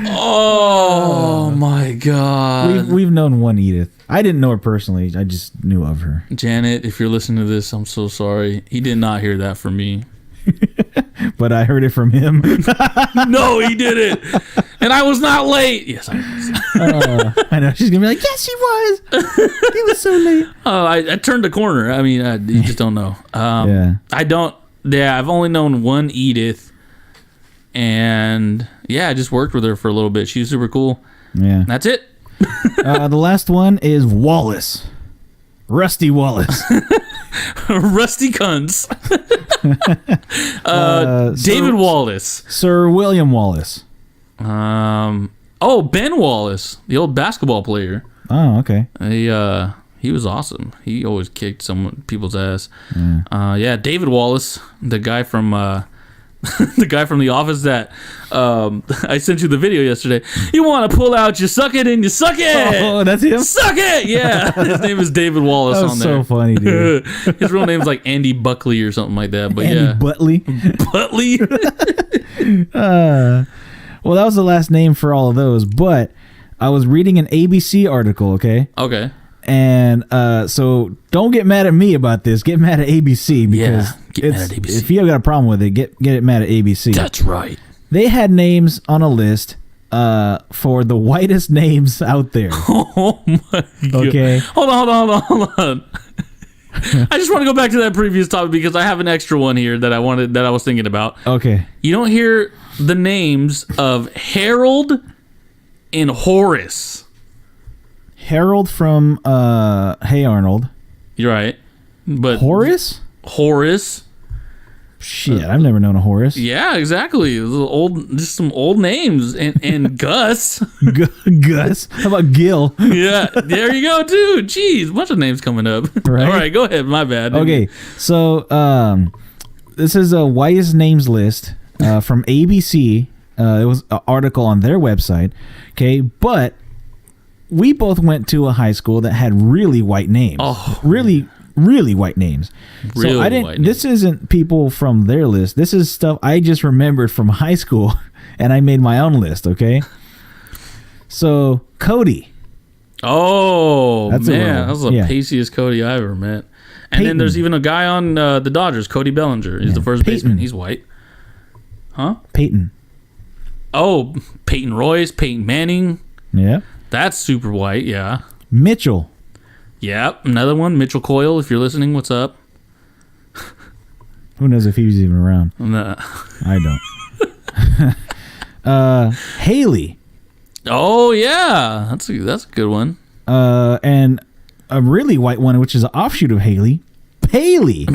Oh my God, We've known one Edith. I didn't know her personally. I just knew of her. Janet, if you're listening to this, I'm so sorry. He did not hear that from me. But I heard it from him. No, he didn't. And I was not late. Yes, I was. I know. She's going to be like, yes, he was. He was so late. Oh, I turned the corner. I mean, you just don't know. Yeah. I don't. Yeah, I've only known one Edith, and yeah, I just worked with her for a little bit. She was super cool. Yeah. That's it. The last one is Wallace. Rusty Wallace. Rusty Cunts. David Sir, Wallace. Sir William Wallace. Oh, Ben Wallace, the old basketball player. Oh, okay. He was awesome. He always kicked people's ass. Yeah, David Wallace, the guy from the the guy from The Office that I sent you the video yesterday. You want to pull out, you suck it, and you suck it. Oh, that's him? Suck it. Yeah. His name is David Wallace That was on there. so funny, dude. His real name's like Andy Buckley or something like that. But Andy yeah. Butley. Butley. Well, that was the last name for all of those, but I was reading an ABC article, okay? Okay. And so don't get mad at me about this. Get mad at ABC because get mad at ABC. if you have got a problem with it, get it mad at ABC. That's right. They had names on a list for the whitest names out there. Oh my God. Okay. Hold on. I just want to go back to that previous topic because I have an extra one here that I was thinking about. Okay. You don't hear the names of Harold and Horace. Harold from Hey Arnold. You're right. But Horace? Shit, I've never known a Horace. Yeah, exactly. Just some old names. And Gus. Gus. How about Gil? Yeah, there you go, dude. Jeez, bunch of names coming up. Right? All right, go ahead. My bad. Okay, so this is a whitest names list from ABC. It was an article on their website. Okay, but we both went to a high school that had really white names. Oh. Really white names. Really so I didn't. white names. This isn't people from their list. This is stuff I just remembered from high school, and I made my own list. Okay. So Cody. Oh, That's man. That was the yeah. paciest Cody I ever met. And Peyton. then there's even a guy on the Dodgers, Cody Bellinger. He's the first Peyton. baseman. He's white. Huh? Peyton. Oh, Peyton Royce, Peyton Manning. Yeah. That's super white, yeah. Mitchell. Yep, another one, Mitchell Coyle. If you're listening, what's up? Who knows if he was even around? Nah. I don't. Haley. Oh yeah, that's a good one. And a really white one, which is an offshoot of Haley. Paley.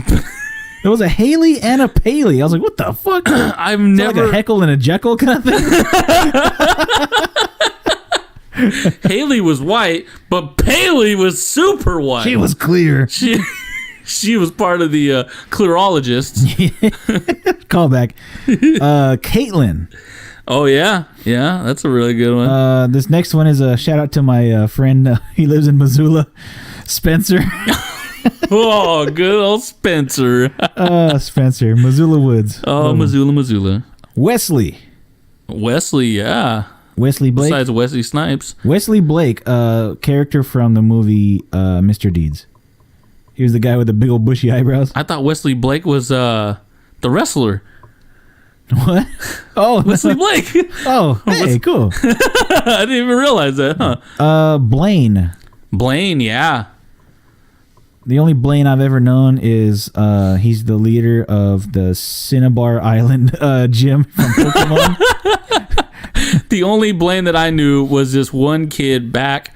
There was a Haley and a Paley. I was like, what the fuck? I've Is that never like a Heckle and a Jekyll kind of thing. Haley was white, but Paley was super white. She was clear. She was part of the clearologists. Callback. Caitlin. Oh yeah, that's a really good one. This next one is a shout out to my friend. He lives in Missoula. Spencer. Oh, good old Spencer. Spencer. Missoula Woods. Oh, Missoula. Wesley. Yeah. Wesley Blake. Besides Wesley Snipes. Wesley Blake, character from the movie Mr. Deeds. He was the guy with the big old bushy eyebrows. I thought Wesley Blake was the wrestler. What? Oh, Wesley Blake. Oh, hey, cool. I didn't even realize that, huh? Blaine. Blaine, yeah. The only Blaine I've ever known is he's the leader of the Cinnabar Island gym from Pokemon. The only Blaine that I knew was this one kid back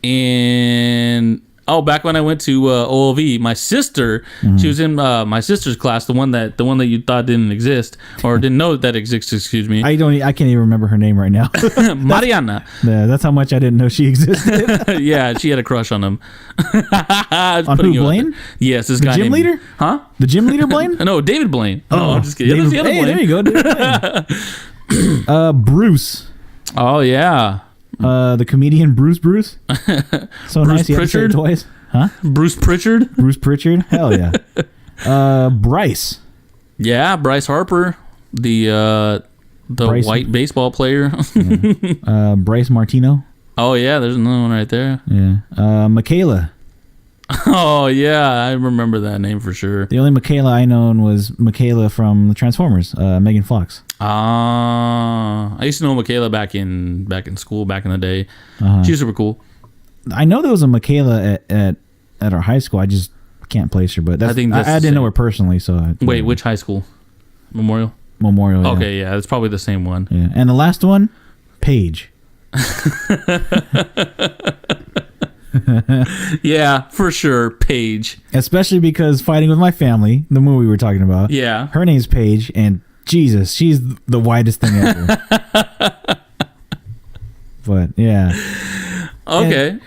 when I went to OLV. My sister, she was in my sister's class, the one that you thought didn't exist or didn't know that exists. Excuse me. I can't even remember her name right now. Mariana. Yeah, that's how much I didn't know she existed. Yeah, she had a crush on him. On who, Blaine? Yes, this The guy. gym leader? Huh? The gym leader, Blaine? No, David Blaine. No, I'm just kidding. David- Yeah, that's the other hey, there Blaine. you go. David Blaine. Bruce. Oh yeah, The comedian Bruce. So Bruce nice. You had to say it Pritchard? twice. Huh? Bruce Pritchard. Bruce Pritchard? Hell yeah. Bryce. Yeah, Bryce Harper, the Bryce- white baseball player. Bryce Martino. Oh yeah, there's another one right there. Yeah. Michaela. Oh yeah, I remember that name for sure. The only Michaela I known was Michaela from the Transformers, Megan Fox. I used to know Michaela back in school back in the day. She was super cool. I know there was a Michaela at our high school. I just can't place her, but I think that's I the didn't know same. her personally. So Wait, which high school? Memorial. Memorial. Yeah. Okay, yeah, it's probably the same one. Yeah, and the last one, Paige. Yeah, for sure, Paige. Especially because Fighting with My Family, the movie we were talking about. Yeah. Her name's Paige, and Jesus, she's the whitest thing ever. But yeah. Okay.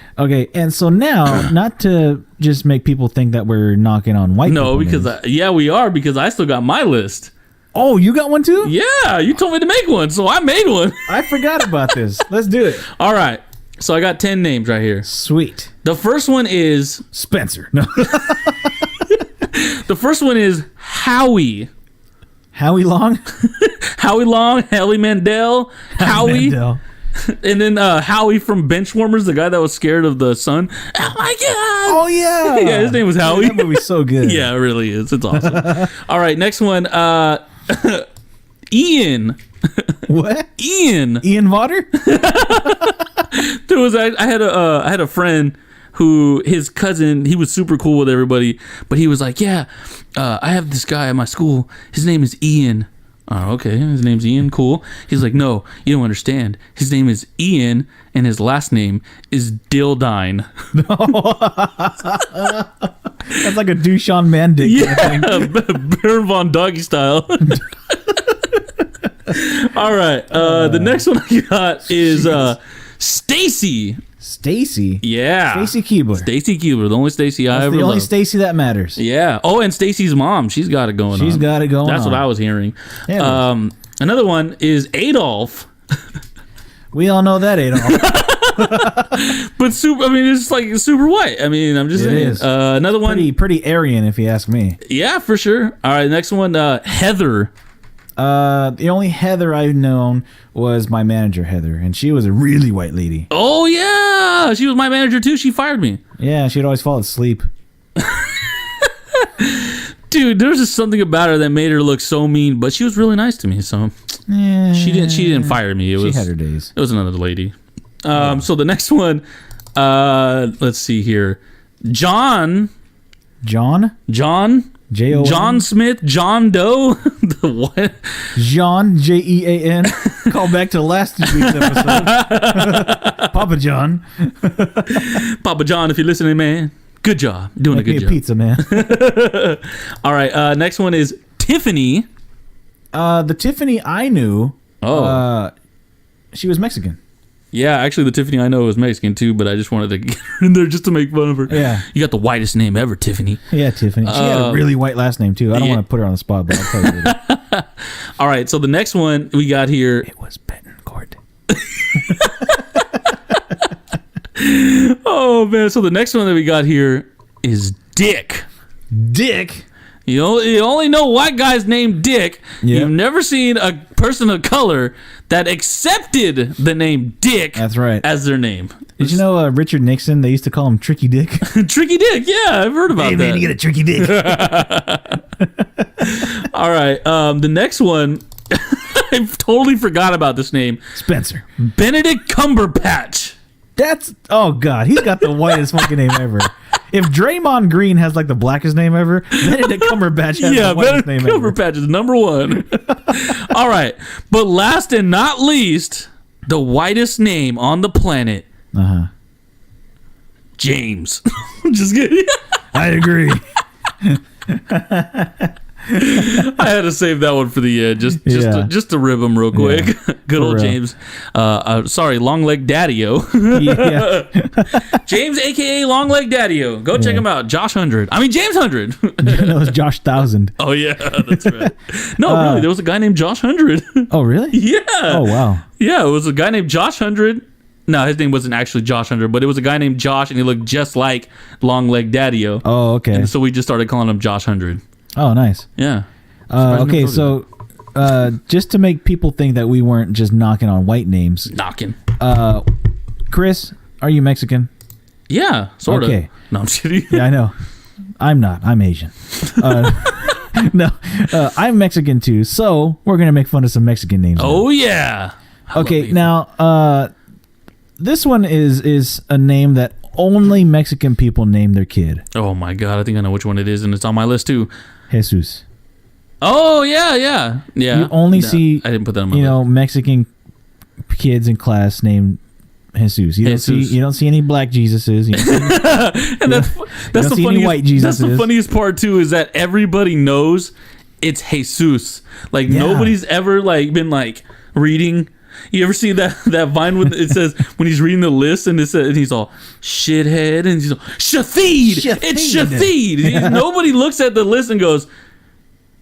And so now, not to just make people think that we're knocking on white No, people because names. we are, because I still got my list. Oh, you got one too? Yeah, you told me to make one, so I made one. I forgot about this. Let's do it. All right. So I got 10 names right here. Sweet. The first one is Spencer. No. the first one is Howie. Howie Long? Howie Long, Howie Mandel, Howie. Mandel. And then Howie from Benchwarmers, the guy that was scared of the sun. Oh my god! Oh yeah. Yeah, his name was Howie. That movie's so good. Yeah, it really is. It's awesome. All right, next one. Ian. What? Ian. Ian Vodder? There was I had a friend who his cousin, he was super cool with everybody, but he was like, yeah, I have this guy at my school. His name is Ian. Oh, okay. His name's Ian. Cool. He's like, no, you don't understand. His name is Ian, and his last name is Dildine. That's like a Dushan Mandic. Yeah, Baron von Doggy style. All right. The next one I got is Stacy. Stacy. Yeah. Stacy Keebler. Stacy Keebler, the only Stacy I That's ever the only loved. Stacy that matters. Yeah. Oh, and Stacy's mom. She's got it going on. She's got it going That's on. what I was hearing. Yeah, Another one is Adolf. we all know that, Adolf. But super, I mean, it's like super white. I mean, I'm just It saying. is. Another one. Pretty Aryan, if you ask me. Yeah, for sure. All right. Next one, Heather. The only Heather I've known was my manager, Heather, and she was a really white lady. Oh, yeah. She was my manager, too. She fired me. Yeah, she'd always fall asleep. Dude, there's just something about her that made her look so mean, but she was really nice to me. So she didn't fire me. She had her days. It was another lady. So the next one, let's see here. John. John? J-O-N? John Smith, John Doe. The what? Jean, Jean. Call back to last week's episode. Papa John. Papa John, if you're listening, man, good job. Doing Make a me good a job. pizza, man. All right, next one is Tiffany. The Tiffany I knew, she was Mexican. Yeah, actually, the Tiffany I know is Mexican too, but I just wanted to get her in there just to make fun of her. Yeah. You got the whitest name ever, Tiffany. Yeah, Tiffany. She had a really white last name, too. I don't yeah. want to put her on the spot, but I'll tell you later. All right, so the next one we got here. It was Betancourt. Oh, man. So the next one that we got here is Dick. Dick? You only know white guys named Dick. Yeah. You've never seen a person of color that accepted the name Dick That's right. as their name. Did you know Richard Nixon, they used to call him Tricky Dick? Tricky Dick, yeah, I've heard about Hey, that. man, you get a Tricky Dick. All right, the next one, I totally forgot about this name. Spencer. Benedict Cumberpatch. That's, oh, God, he's got the whitest fucking name ever. If Draymond Green has like the blackest name ever, Benedict Cumberbatch has Yeah, the whitest name Benedict ever. Cumberpatch is number one. All right, but last and not least, the whitest name on the planet, Uh-huh. James. Just kidding. I agree. I had to save that one for the end, just Yeah. to rib him real quick. Yeah, Good old real. James. Sorry, Long Leg Daddy-O. Yeah. James, a.k.a. Long Leg Daddy-O. Go check him out. James 100. That was Josh 1000. Oh, yeah, that's right. No, really, there was a guy named Josh 100. Oh, really? Yeah. Oh, wow. Yeah, it was a guy named Josh 100. No, his name wasn't actually Josh 100, but it was a guy named Josh, and he looked just like Long Leg Daddy-O. Oh, okay. And so we just started calling him Josh 100. Oh, nice. Yeah. Okay, so just to make people think that we weren't just knocking on white names, Knocking. Chris, are you Mexican? Yeah, sort of. Okay. No, I'm kidding. Yeah, I know. I'm not. I'm Asian. No, I'm Mexican too. So we're gonna make fun of some Mexican names. Oh, yeah. Okay, now this one is a name that only Mexican people name their kid. Oh, my God. I think I know which one it is, and it's on my list, too. Jesus. Oh, yeah. You only see, I didn't put that on my you list. know, Mexican kids in class named Jesus. You don't see any black Jesuses. You don't see any, And that's don't the see any white funniest. That's the Jesuses. funniest part too, is that everybody knows it's Jesus. Like Yeah. nobody's ever like been like reading. You ever see that Vine with it says when he's reading the list and it says and he's all shithead and he's all Shathid. It's Shathid. Shathid. Nobody looks at the list and goes,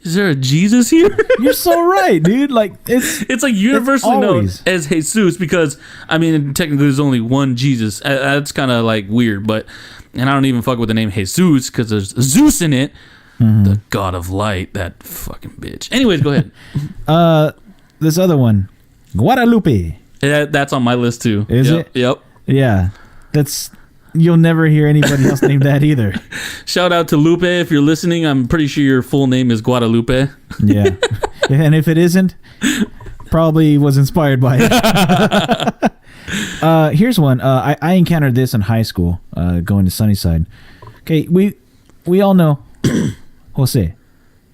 is there a Jesus here? You're so right, dude. Like It's like universally known always as Jesus because, I mean, technically there's only one Jesus. That's kind of like weird, but, and I don't even fuck with the name Jesus because there's Zeus in it. The god of light, that fucking bitch. Anyways, go ahead. This other one, Guadalupe. That's on my list too. Is it? Yep. Yeah, that's. You'll never hear anybody else name that either. Shout out to Lupe if you're listening. I'm pretty sure your full name is Guadalupe. Yeah, and if it isn't, probably was inspired by it. Here's one. I encountered this in high school, going to Sunnyside. Okay, we all know Jose.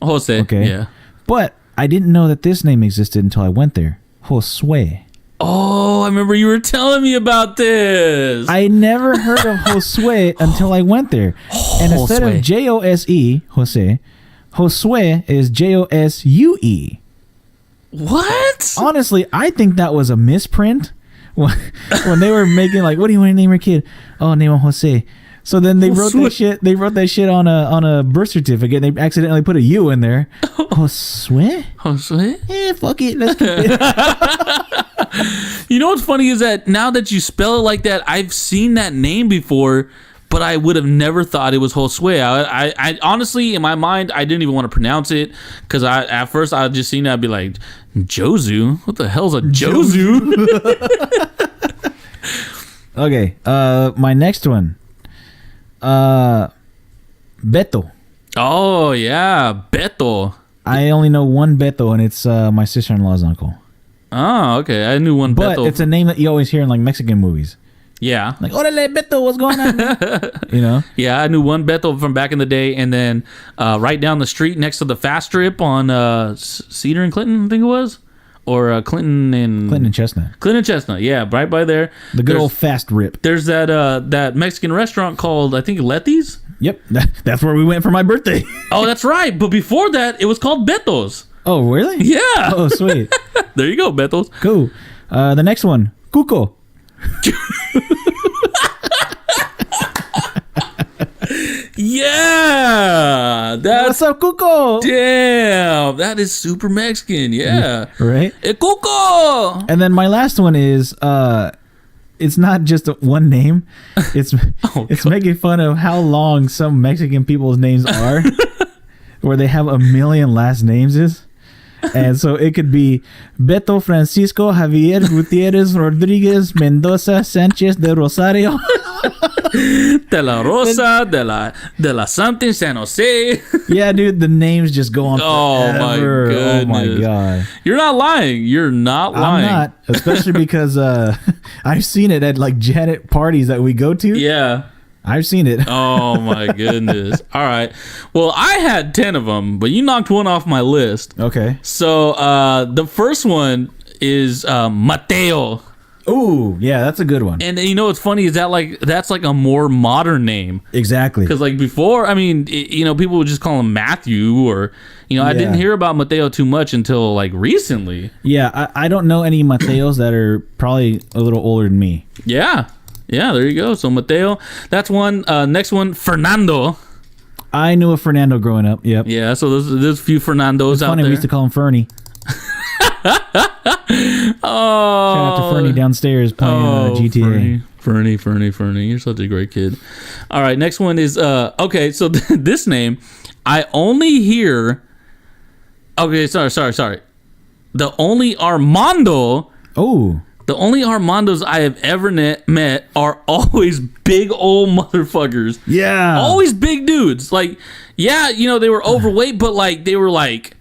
Jose. Okay. Yeah. But I didn't know that this name existed until I went there. Josue. Oh, I remember you were telling me about this. I never heard of Josue until I went there. And instead of Jose, Jose, Josue is Josue. What? Honestly, I think that was a misprint when they were making like, what do you want to name your kid? Oh, name him Jose. So then they wrote that shit. They wrote that shit on a birth certificate. They accidentally put a U in there. Josue? Jose? Yeah, fuck it. Let's keep it. You know what's funny is that now that you spell it like that, I've seen that name before, but I would have never thought it was Josue. I honestly, in my mind, I didn't even want to pronounce it because at first I just seen that, I'd be like, Josu? What the hell's a Josu? Okay, my next one. Beto. Oh yeah, Beto. I only know one Beto, and it's my sister-in-law's uncle. Oh, okay. I knew one But Beto. it's a name that you always hear in like Mexican movies. Yeah. Like, orale, Beto, what's going on? You know? Yeah, I knew one Beto from back in the day, and then right down the street next to the fast strip on Cedar and Clinton, I think it was, or Clinton and Chestnut. Clinton and Chestnut, yeah, right by there. The good old fast rip. There's that Mexican restaurant called, I think, Letty's. Yep, that's where we went for my birthday. Oh, that's right. But before that, it was called Beto's. Oh, really? Yeah. Oh, sweet. There you go, Beto's. Cool. The next one, Cuco. Yeah. What's up, Cuco? Damn. That is super Mexican. Yeah. Right? Cuco. And then my last one is, it's not just one name. It's it's making fun of how long some Mexican people's names are, where they have a million last names is. And so it could be Beto Francisco Javier Gutierrez Rodriguez Mendoza Sanchez de Rosario. De la Rosa, de la something San Jose. Yeah, dude, the names just go on forever. Oh my goodness. Oh my god. You're not lying. You're not lying. I'm not, especially because I've seen it at like Janet parties that we go to. Yeah. I've seen it. Oh my goodness. All right. Well, I had 10 of them, but you knocked one off my list. Okay. So the first one is Mateo. Ooh, yeah, that's a good one. And you know what's funny is that that's like a more modern name. Exactly. Because like before, I mean, people would just call him Matthew, or I didn't hear about Mateo too much until like recently. Yeah, I don't know any Mateos that are probably a little older than me. Yeah. Yeah, there you go. So Mateo, that's one. Next one, Fernando. I knew a Fernando growing up. Yep. Yeah, so there's a few Fernandos out funny, there. we used to call him Fernie. Oh, shout out to Fernie downstairs playing GTA. Fernie, you're such a great kid. All right, next one is okay. So this name, I only hear. Okay, sorry. The only Armando. Oh. The only Armandos I have ever met are always big old motherfuckers. Yeah. Always big dudes. Like, yeah, they were overweight, but like they were like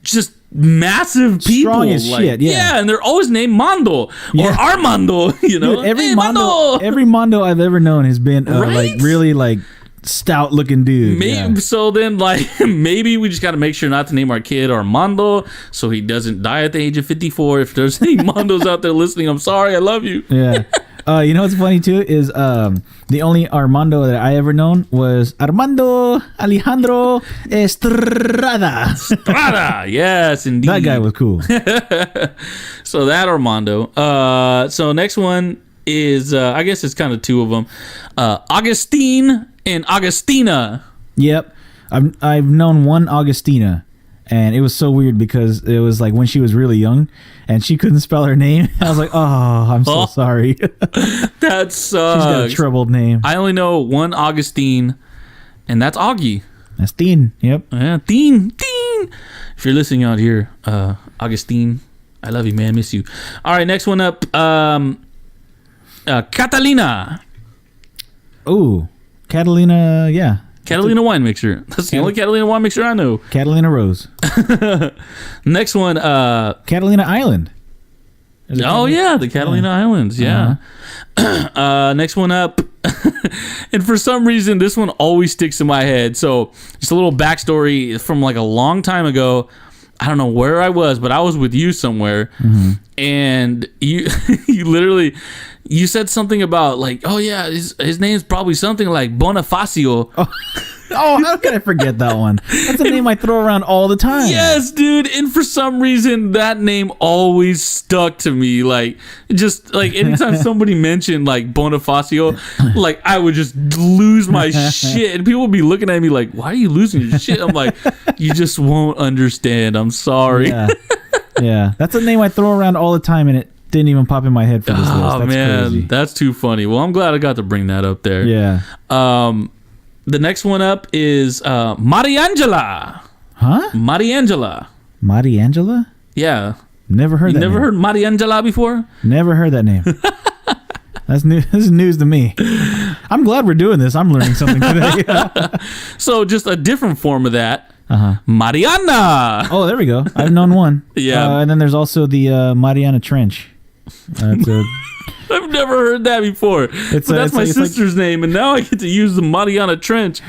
just massive people. Strong as like, shit, yeah. and they're always named Mondo or Armando, Dude, every Hey, Mondo, every Mondo I've ever known has been Right? like really like stout looking dude. Maybe, so then like maybe we just got to make sure not to name our kid Armando so he doesn't die at the age of 54. If there's any Mondos out there listening, I'm sorry, I love you. Yeah. You know what's funny too is the only Armando that I ever known was Armando Alejandro Estrada. Estrada, yes, indeed. That guy was cool. So that Armando. So next one is I guess it's kind of two of them. Augustine and Augustina. Yep. I've known one Augustina, And it was so weird because it was like when she was really young and she couldn't spell her name. I was like, oh, I'm so sorry. That sucks. She's got a troubled name. I only know one Augustine, and that's Augie. That's Dean. Yep. Yeah, Dean. If you're listening out here, Augustine, I love you, man. Miss you. All right, next one up. Catalina. Oh, Catalina. Yeah. Catalina wine mixer. That's the only Catalina wine mixer I know. Catalina Rose. Next one. Catalina Island. Oh yeah, the Catalina Islands. Yeah. Next one up. And for some reason, this one always sticks in my head. So just a little backstory from like a long time ago. I don't know where I was, but I was with you somewhere, and you literally you said something about like, oh yeah, his name's probably something like Bonifacio. Oh, how could I forget that one? That's a name I throw around all the time. Yes, dude. And for some reason, that name always stuck to me. Like, just like anytime somebody mentioned like Bonifacio, like I would just lose my shit. And people would be looking at me like, why are you losing your shit? I'm like, you just won't understand. I'm sorry. Yeah. That's a name I throw around all the time, and it didn't even pop in my head for this list. That's crazy. That's too funny. Well, I'm glad I got to bring that up there. Yeah. The next one up is Mariangela. Huh? Mariangela. Mariangela? Yeah. Never heard that name. You never heard Mariangela before? Never heard that name. That's new. This is news to me. I'm glad we're doing this. I'm learning something today. So just a different form of that. Mariana. Oh, there we go. I've known one. Yeah. And then there's also the Mariana Trench. I've never heard that before. That's my sister's name, and now I get to use the Mariana Trench.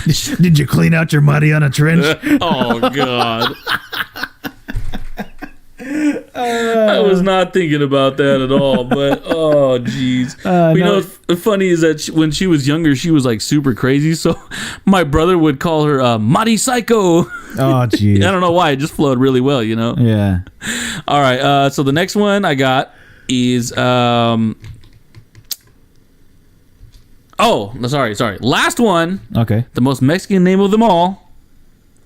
Did you clean out your Mariana Trench? Oh, God. I was not thinking about that at all, but oh, jeez. You know, what's funny is that when she was younger, she was like super crazy, so my brother would call her Mari Psycho. Oh, jeez. I don't know why. It just flowed really well, you know? Yeah. All right, so the next one I got is sorry. Last one. Okay. The most Mexican name of them all,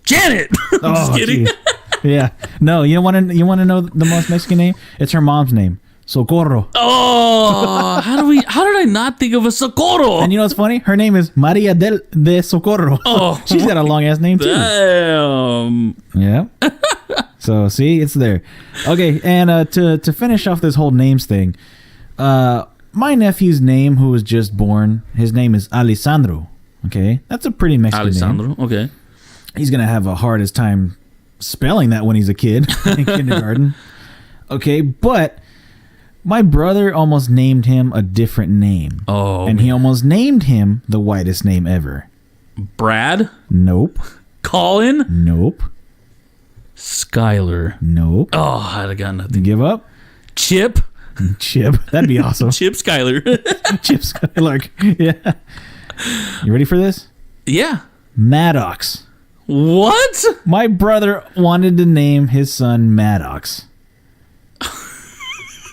Janet. I'm just kidding. Geez. Yeah. No, you want to know the most Mexican name? It's her mom's name. Socorro. Oh, how did I not think of a Socorro? And you know what's funny? Her name is Maria de Socorro. Oh. She's got a long ass name too. Damn. Yeah. So see, it's there. Okay, and to finish off this whole names thing, my nephew's name, who was just born, his name is Alessandro. Okay, that's a pretty Mexican name. Okay. He's gonna have a hardest time spelling that when he's a kid in kindergarten. Okay, but my brother almost named him a different name. Oh, and he almost named him the whitest name ever. Brad? Nope. Colin? Nope. Skylar? Nope. Oh, I got nothing. Give up? Chip? Chip. That'd be awesome. Chip Skylar. Chip Skylark. Yeah. You ready for this? Yeah. Maddox. What? My brother wanted to name his son Maddox.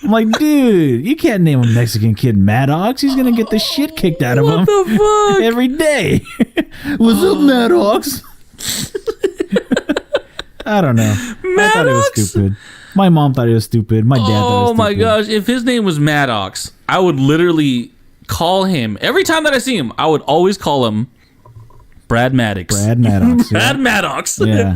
I'm like, dude, you can't name a Mexican kid Maddox. He's gonna get the shit kicked out of him. What the fuck? Every day. What's up, Maddox? I don't know. Maddox? I thought it was stupid. My mom thought it was stupid. My dad thought it was stupid. Oh my gosh. If his name was Maddox, I would literally call him. Every time that I see him, I would always call him Brad Maddox. Brad Maddox. Yeah. Brad Maddox. Yeah.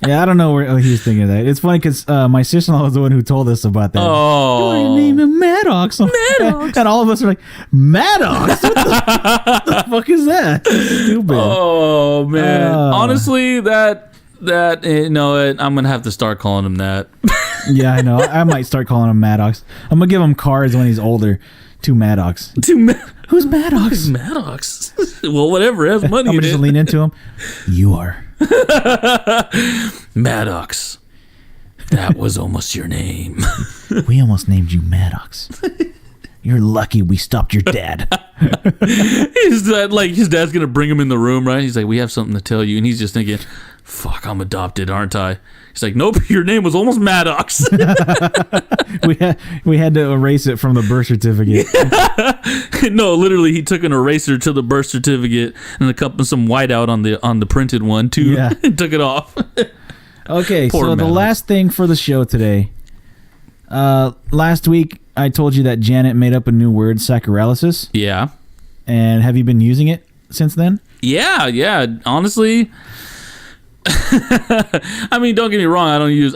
Yeah, I don't know where he was thinking of that. It's funny because my sister-in-law was the one who told us about that. Oh. You want to name him Maddox. Maddox. And all of us are like, Maddox? What the fuck is that? Stupid. Oh, man. Honestly, that you know, I'm going to have to start calling him that. Yeah, I know. I might start calling him Maddox. I'm going to give him cards when he's older. To Maddox. Who's Maddox? Who's Maddox? Well, whatever. It has money. I'm going to just lean into him. You are. Maddox. That was almost your name. We almost named you Maddox. You're lucky we stopped your dad. His dad's going to bring him in the room, right? He's like, we have something to tell you. And he's just thinking, fuck, I'm adopted, aren't I? He's like, nope, your name was almost Maddox. we had to erase it from the birth certificate. No, literally, he took an eraser to the birth certificate and some whiteout on the printed one too. Yeah. And took it off. Okay, Poor so the Mallory. last thing for the show today. Last week, I told you that Janet made up a new word, sacrolysis. Yeah. And have you been using it since then? Yeah. Honestly, I mean, don't get me wrong. I don't use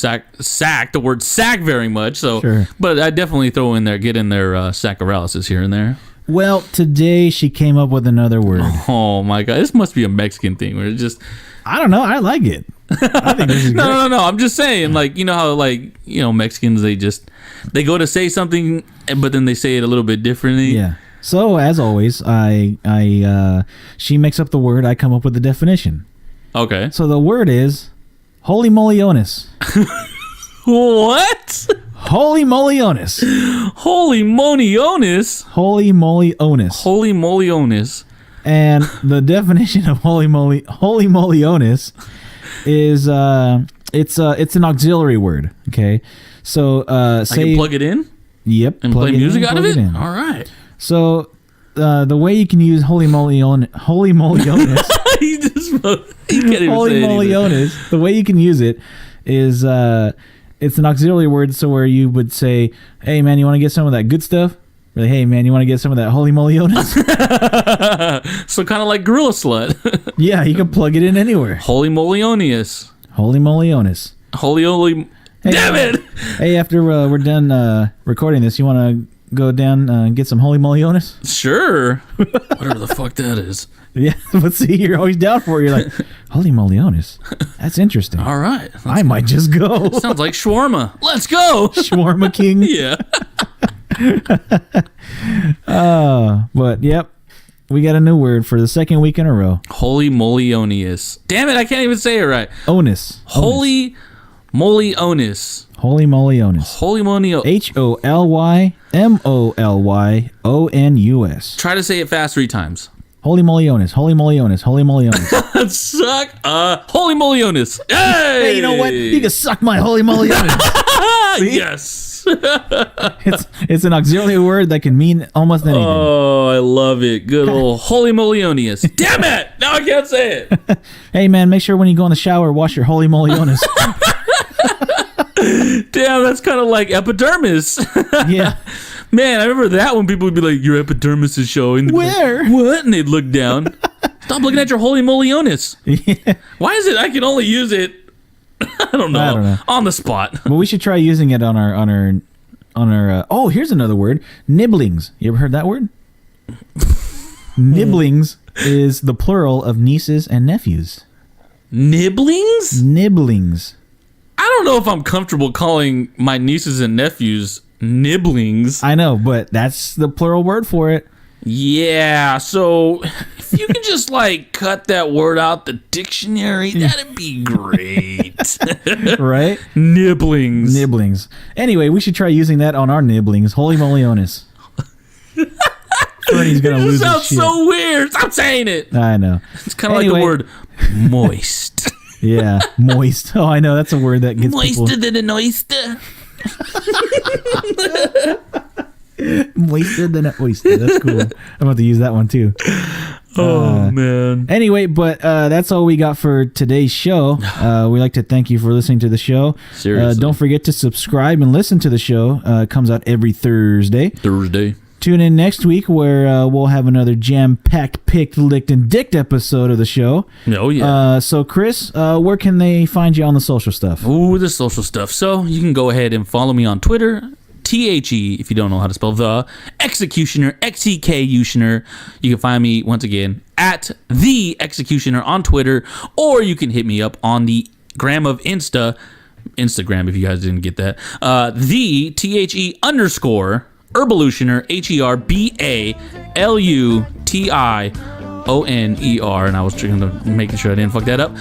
the word sack very much. So, Sure. But I definitely get in there sacrolysis here and there. Well, today she came up with another word. Oh my God, this must be a Mexican thing where it's just. I don't know. I like it. I think this is great. No. I'm just saying, like, you know how, like, you know, Mexicans, they go to say something, but then they say it a little bit differently. Yeah. So as always, she makes up the word. I come up with the definition. Okay. So the word is holy molionis. What? Holy molionis. Holy molionis. Holy molionis. Holy molionis. And the definition of holy molionis is it's an auxiliary word. Okay. So I say can plug it in. Yep. And plug play it music in, out of plug it? in. All right. So the way you can use holy molionis, He can't even holy say anything. molionis, the way you can use it is it's an auxiliary word. So where you would say, hey man, you want to get some of that good stuff? Or like, hey man, you want to get some of that holy molionis? So kind of like Gorilla Slut. Yeah, you can plug it in anywhere. Holy molionis. Holy molionis. Holy. Damn it! Hey, after we're done recording this, you want to go down and get some holy molionis? Sure. Whatever the fuck that is. Yeah, but see, you're always down for it. You're like, holy molionis. That's interesting. All right. I might just go. Sounds like shawarma. Let's go. Shawarma King. Yeah. But yep, we got a new word for the second week in a row. Holy molionis. Damn it! I can't even say it right. Onus. Holy molionis. Holy molionis. Holy molionis. HOLYMOLYONUS. Try to say it fast 3 times. Holy molionis. Holy molionis. Holy molionis. Suck. Holy molionis. Hey! Hey, you know what? You can suck my holy molionis. Yes. It's an auxiliary word that can mean almost anything. Oh, I love it. Good old holy molionis. Damn it! Now I can't say it. Hey man, make sure when you go in the shower, wash your holy molionis. Damn, that's kind of like epidermis. Yeah. Man, I remember that when people would be like, your epidermis is showing. Where? What? And they'd look down. Stop looking at your holy molionis. Yeah. Why is it I can only use it, I don't know. On the spot. But we should try using it on our oh, here's another word. Nibblings. You ever heard that word? Nibblings is the plural of nieces and nephews. Nibblings? Nibblings. I don't know if I'm comfortable calling my nieces and nephews nibblings. I know, but that's the plural word for it. Yeah, so if you could just like cut that word out the dictionary, that'd be great. Right? Nibblings. Nibblings. Anyway, we should try using that on our nibblings. Holy molionis. Bernie's gonna It lose his sounds shit. so weird. Stop saying it. I know. It's kind of like the word moist. Yeah, moist. Oh, I know. That's a word that gets Moister people... than an oyster. Moister than an oyster. That's cool. I'm about to use that one too. Oh, man. Anyway, but that's all we got for today's show. We'd like to thank you for listening to the show. Seriously. Don't forget to subscribe and listen to the show. It comes out every Thursday. Tune in next week where we'll have another jam-packed, picked, licked, and dicked episode of the show. Oh, yeah. So, Chris, where can they find you on the social stuff? Ooh, the social stuff. So you can go ahead and follow me on Twitter, THE, if you don't know how to spell the Executioner, XEKutioner. You can find me, once again, at The Executioner on Twitter, or you can hit me up on the gram of Instagram, if you guys didn't get that. The THE _ Herbalutioner, HERBALUTIONER, and I was trying to making sure I didn't fuck that up.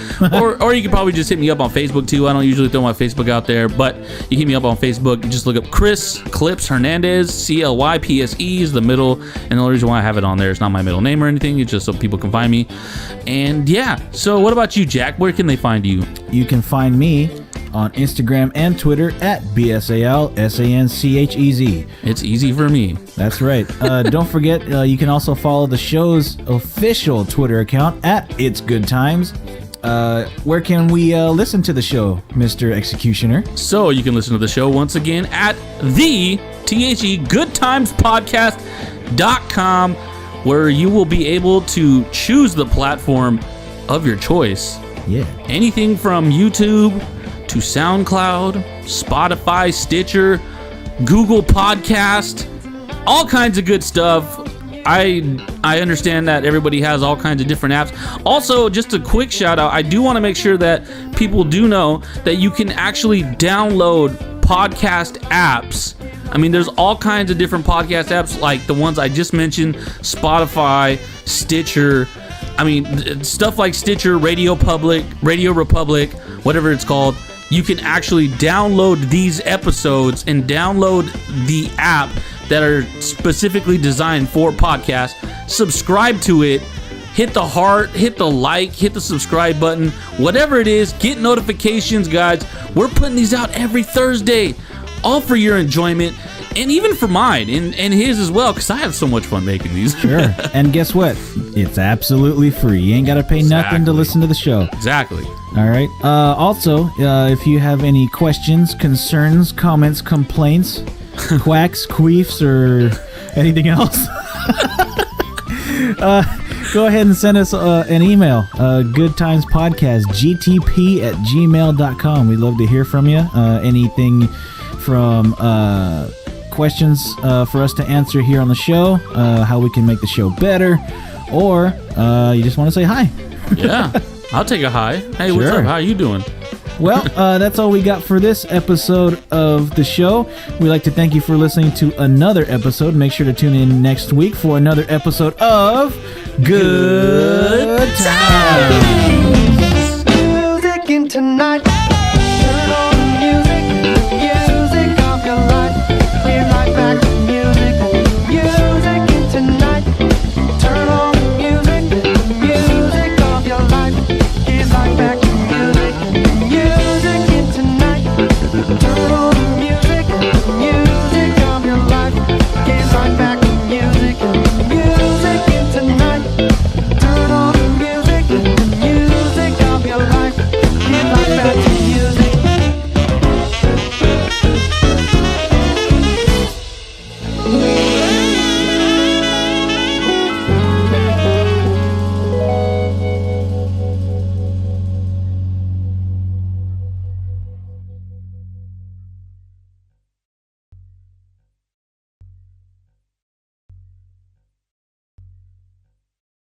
or you can probably just hit me up on Facebook too. I don't usually throw my Facebook out there, but you hit me up on Facebook. You just look up Chris Clips Hernandez, CLYPSE is the middle, and the only reason why I have it on there is not my middle name or anything. It's just so people can find me. And yeah, so what about you, Jack? Where can they find you? You can find me on Instagram and Twitter at BSALSANCHEZ. It's easy for me. That's right. Don't forget, you can also follow the show's official Twitter account at It's Good Times. where can we listen to the show, Mr. Executioner? So you can listen to the show once again at the goodtimespodcast.com, where you will be able to choose the platform of your choice. Yeah. Anything from YouTube to SoundCloud, Spotify, Stitcher, Google Podcast, all kinds of good stuff. I understand that everybody has all kinds of different apps. Also, just a quick shout out, I do want to make sure that people do know that you can actually download podcast apps. I mean, there's all kinds of different podcast apps like the ones I just mentioned, Spotify, Stitcher. I mean, stuff like Stitcher, Radio Republic, whatever it's called. You can actually download these episodes and download the app that are specifically designed for podcasts. Subscribe to it. Hit the heart, hit the like, hit the subscribe button. Whatever it is, get notifications, guys. We're putting these out every Thursday, all for your enjoyment, and even for mine and his as well, because I have so much fun making these. Sure. And guess what? It's absolutely free. You ain't got to pay nothing to listen to the show. Exactly. All right. Also, if you have any questions, concerns, comments, complaints, quacks, queefs, or anything else, go ahead and send us an email, goodtimespodcast@gtp@gmail.com. We'd love to hear from you. Anything from questions for us to answer here on the show, how we can make the show better, or you just want to say hi. Yeah, I'll take a hi. Hey, what's Sure. up? How you doing? Well, that's all we got for this episode of the show. We'd like to thank you for listening to another episode. Make sure to tune in next week for another episode of Good Time.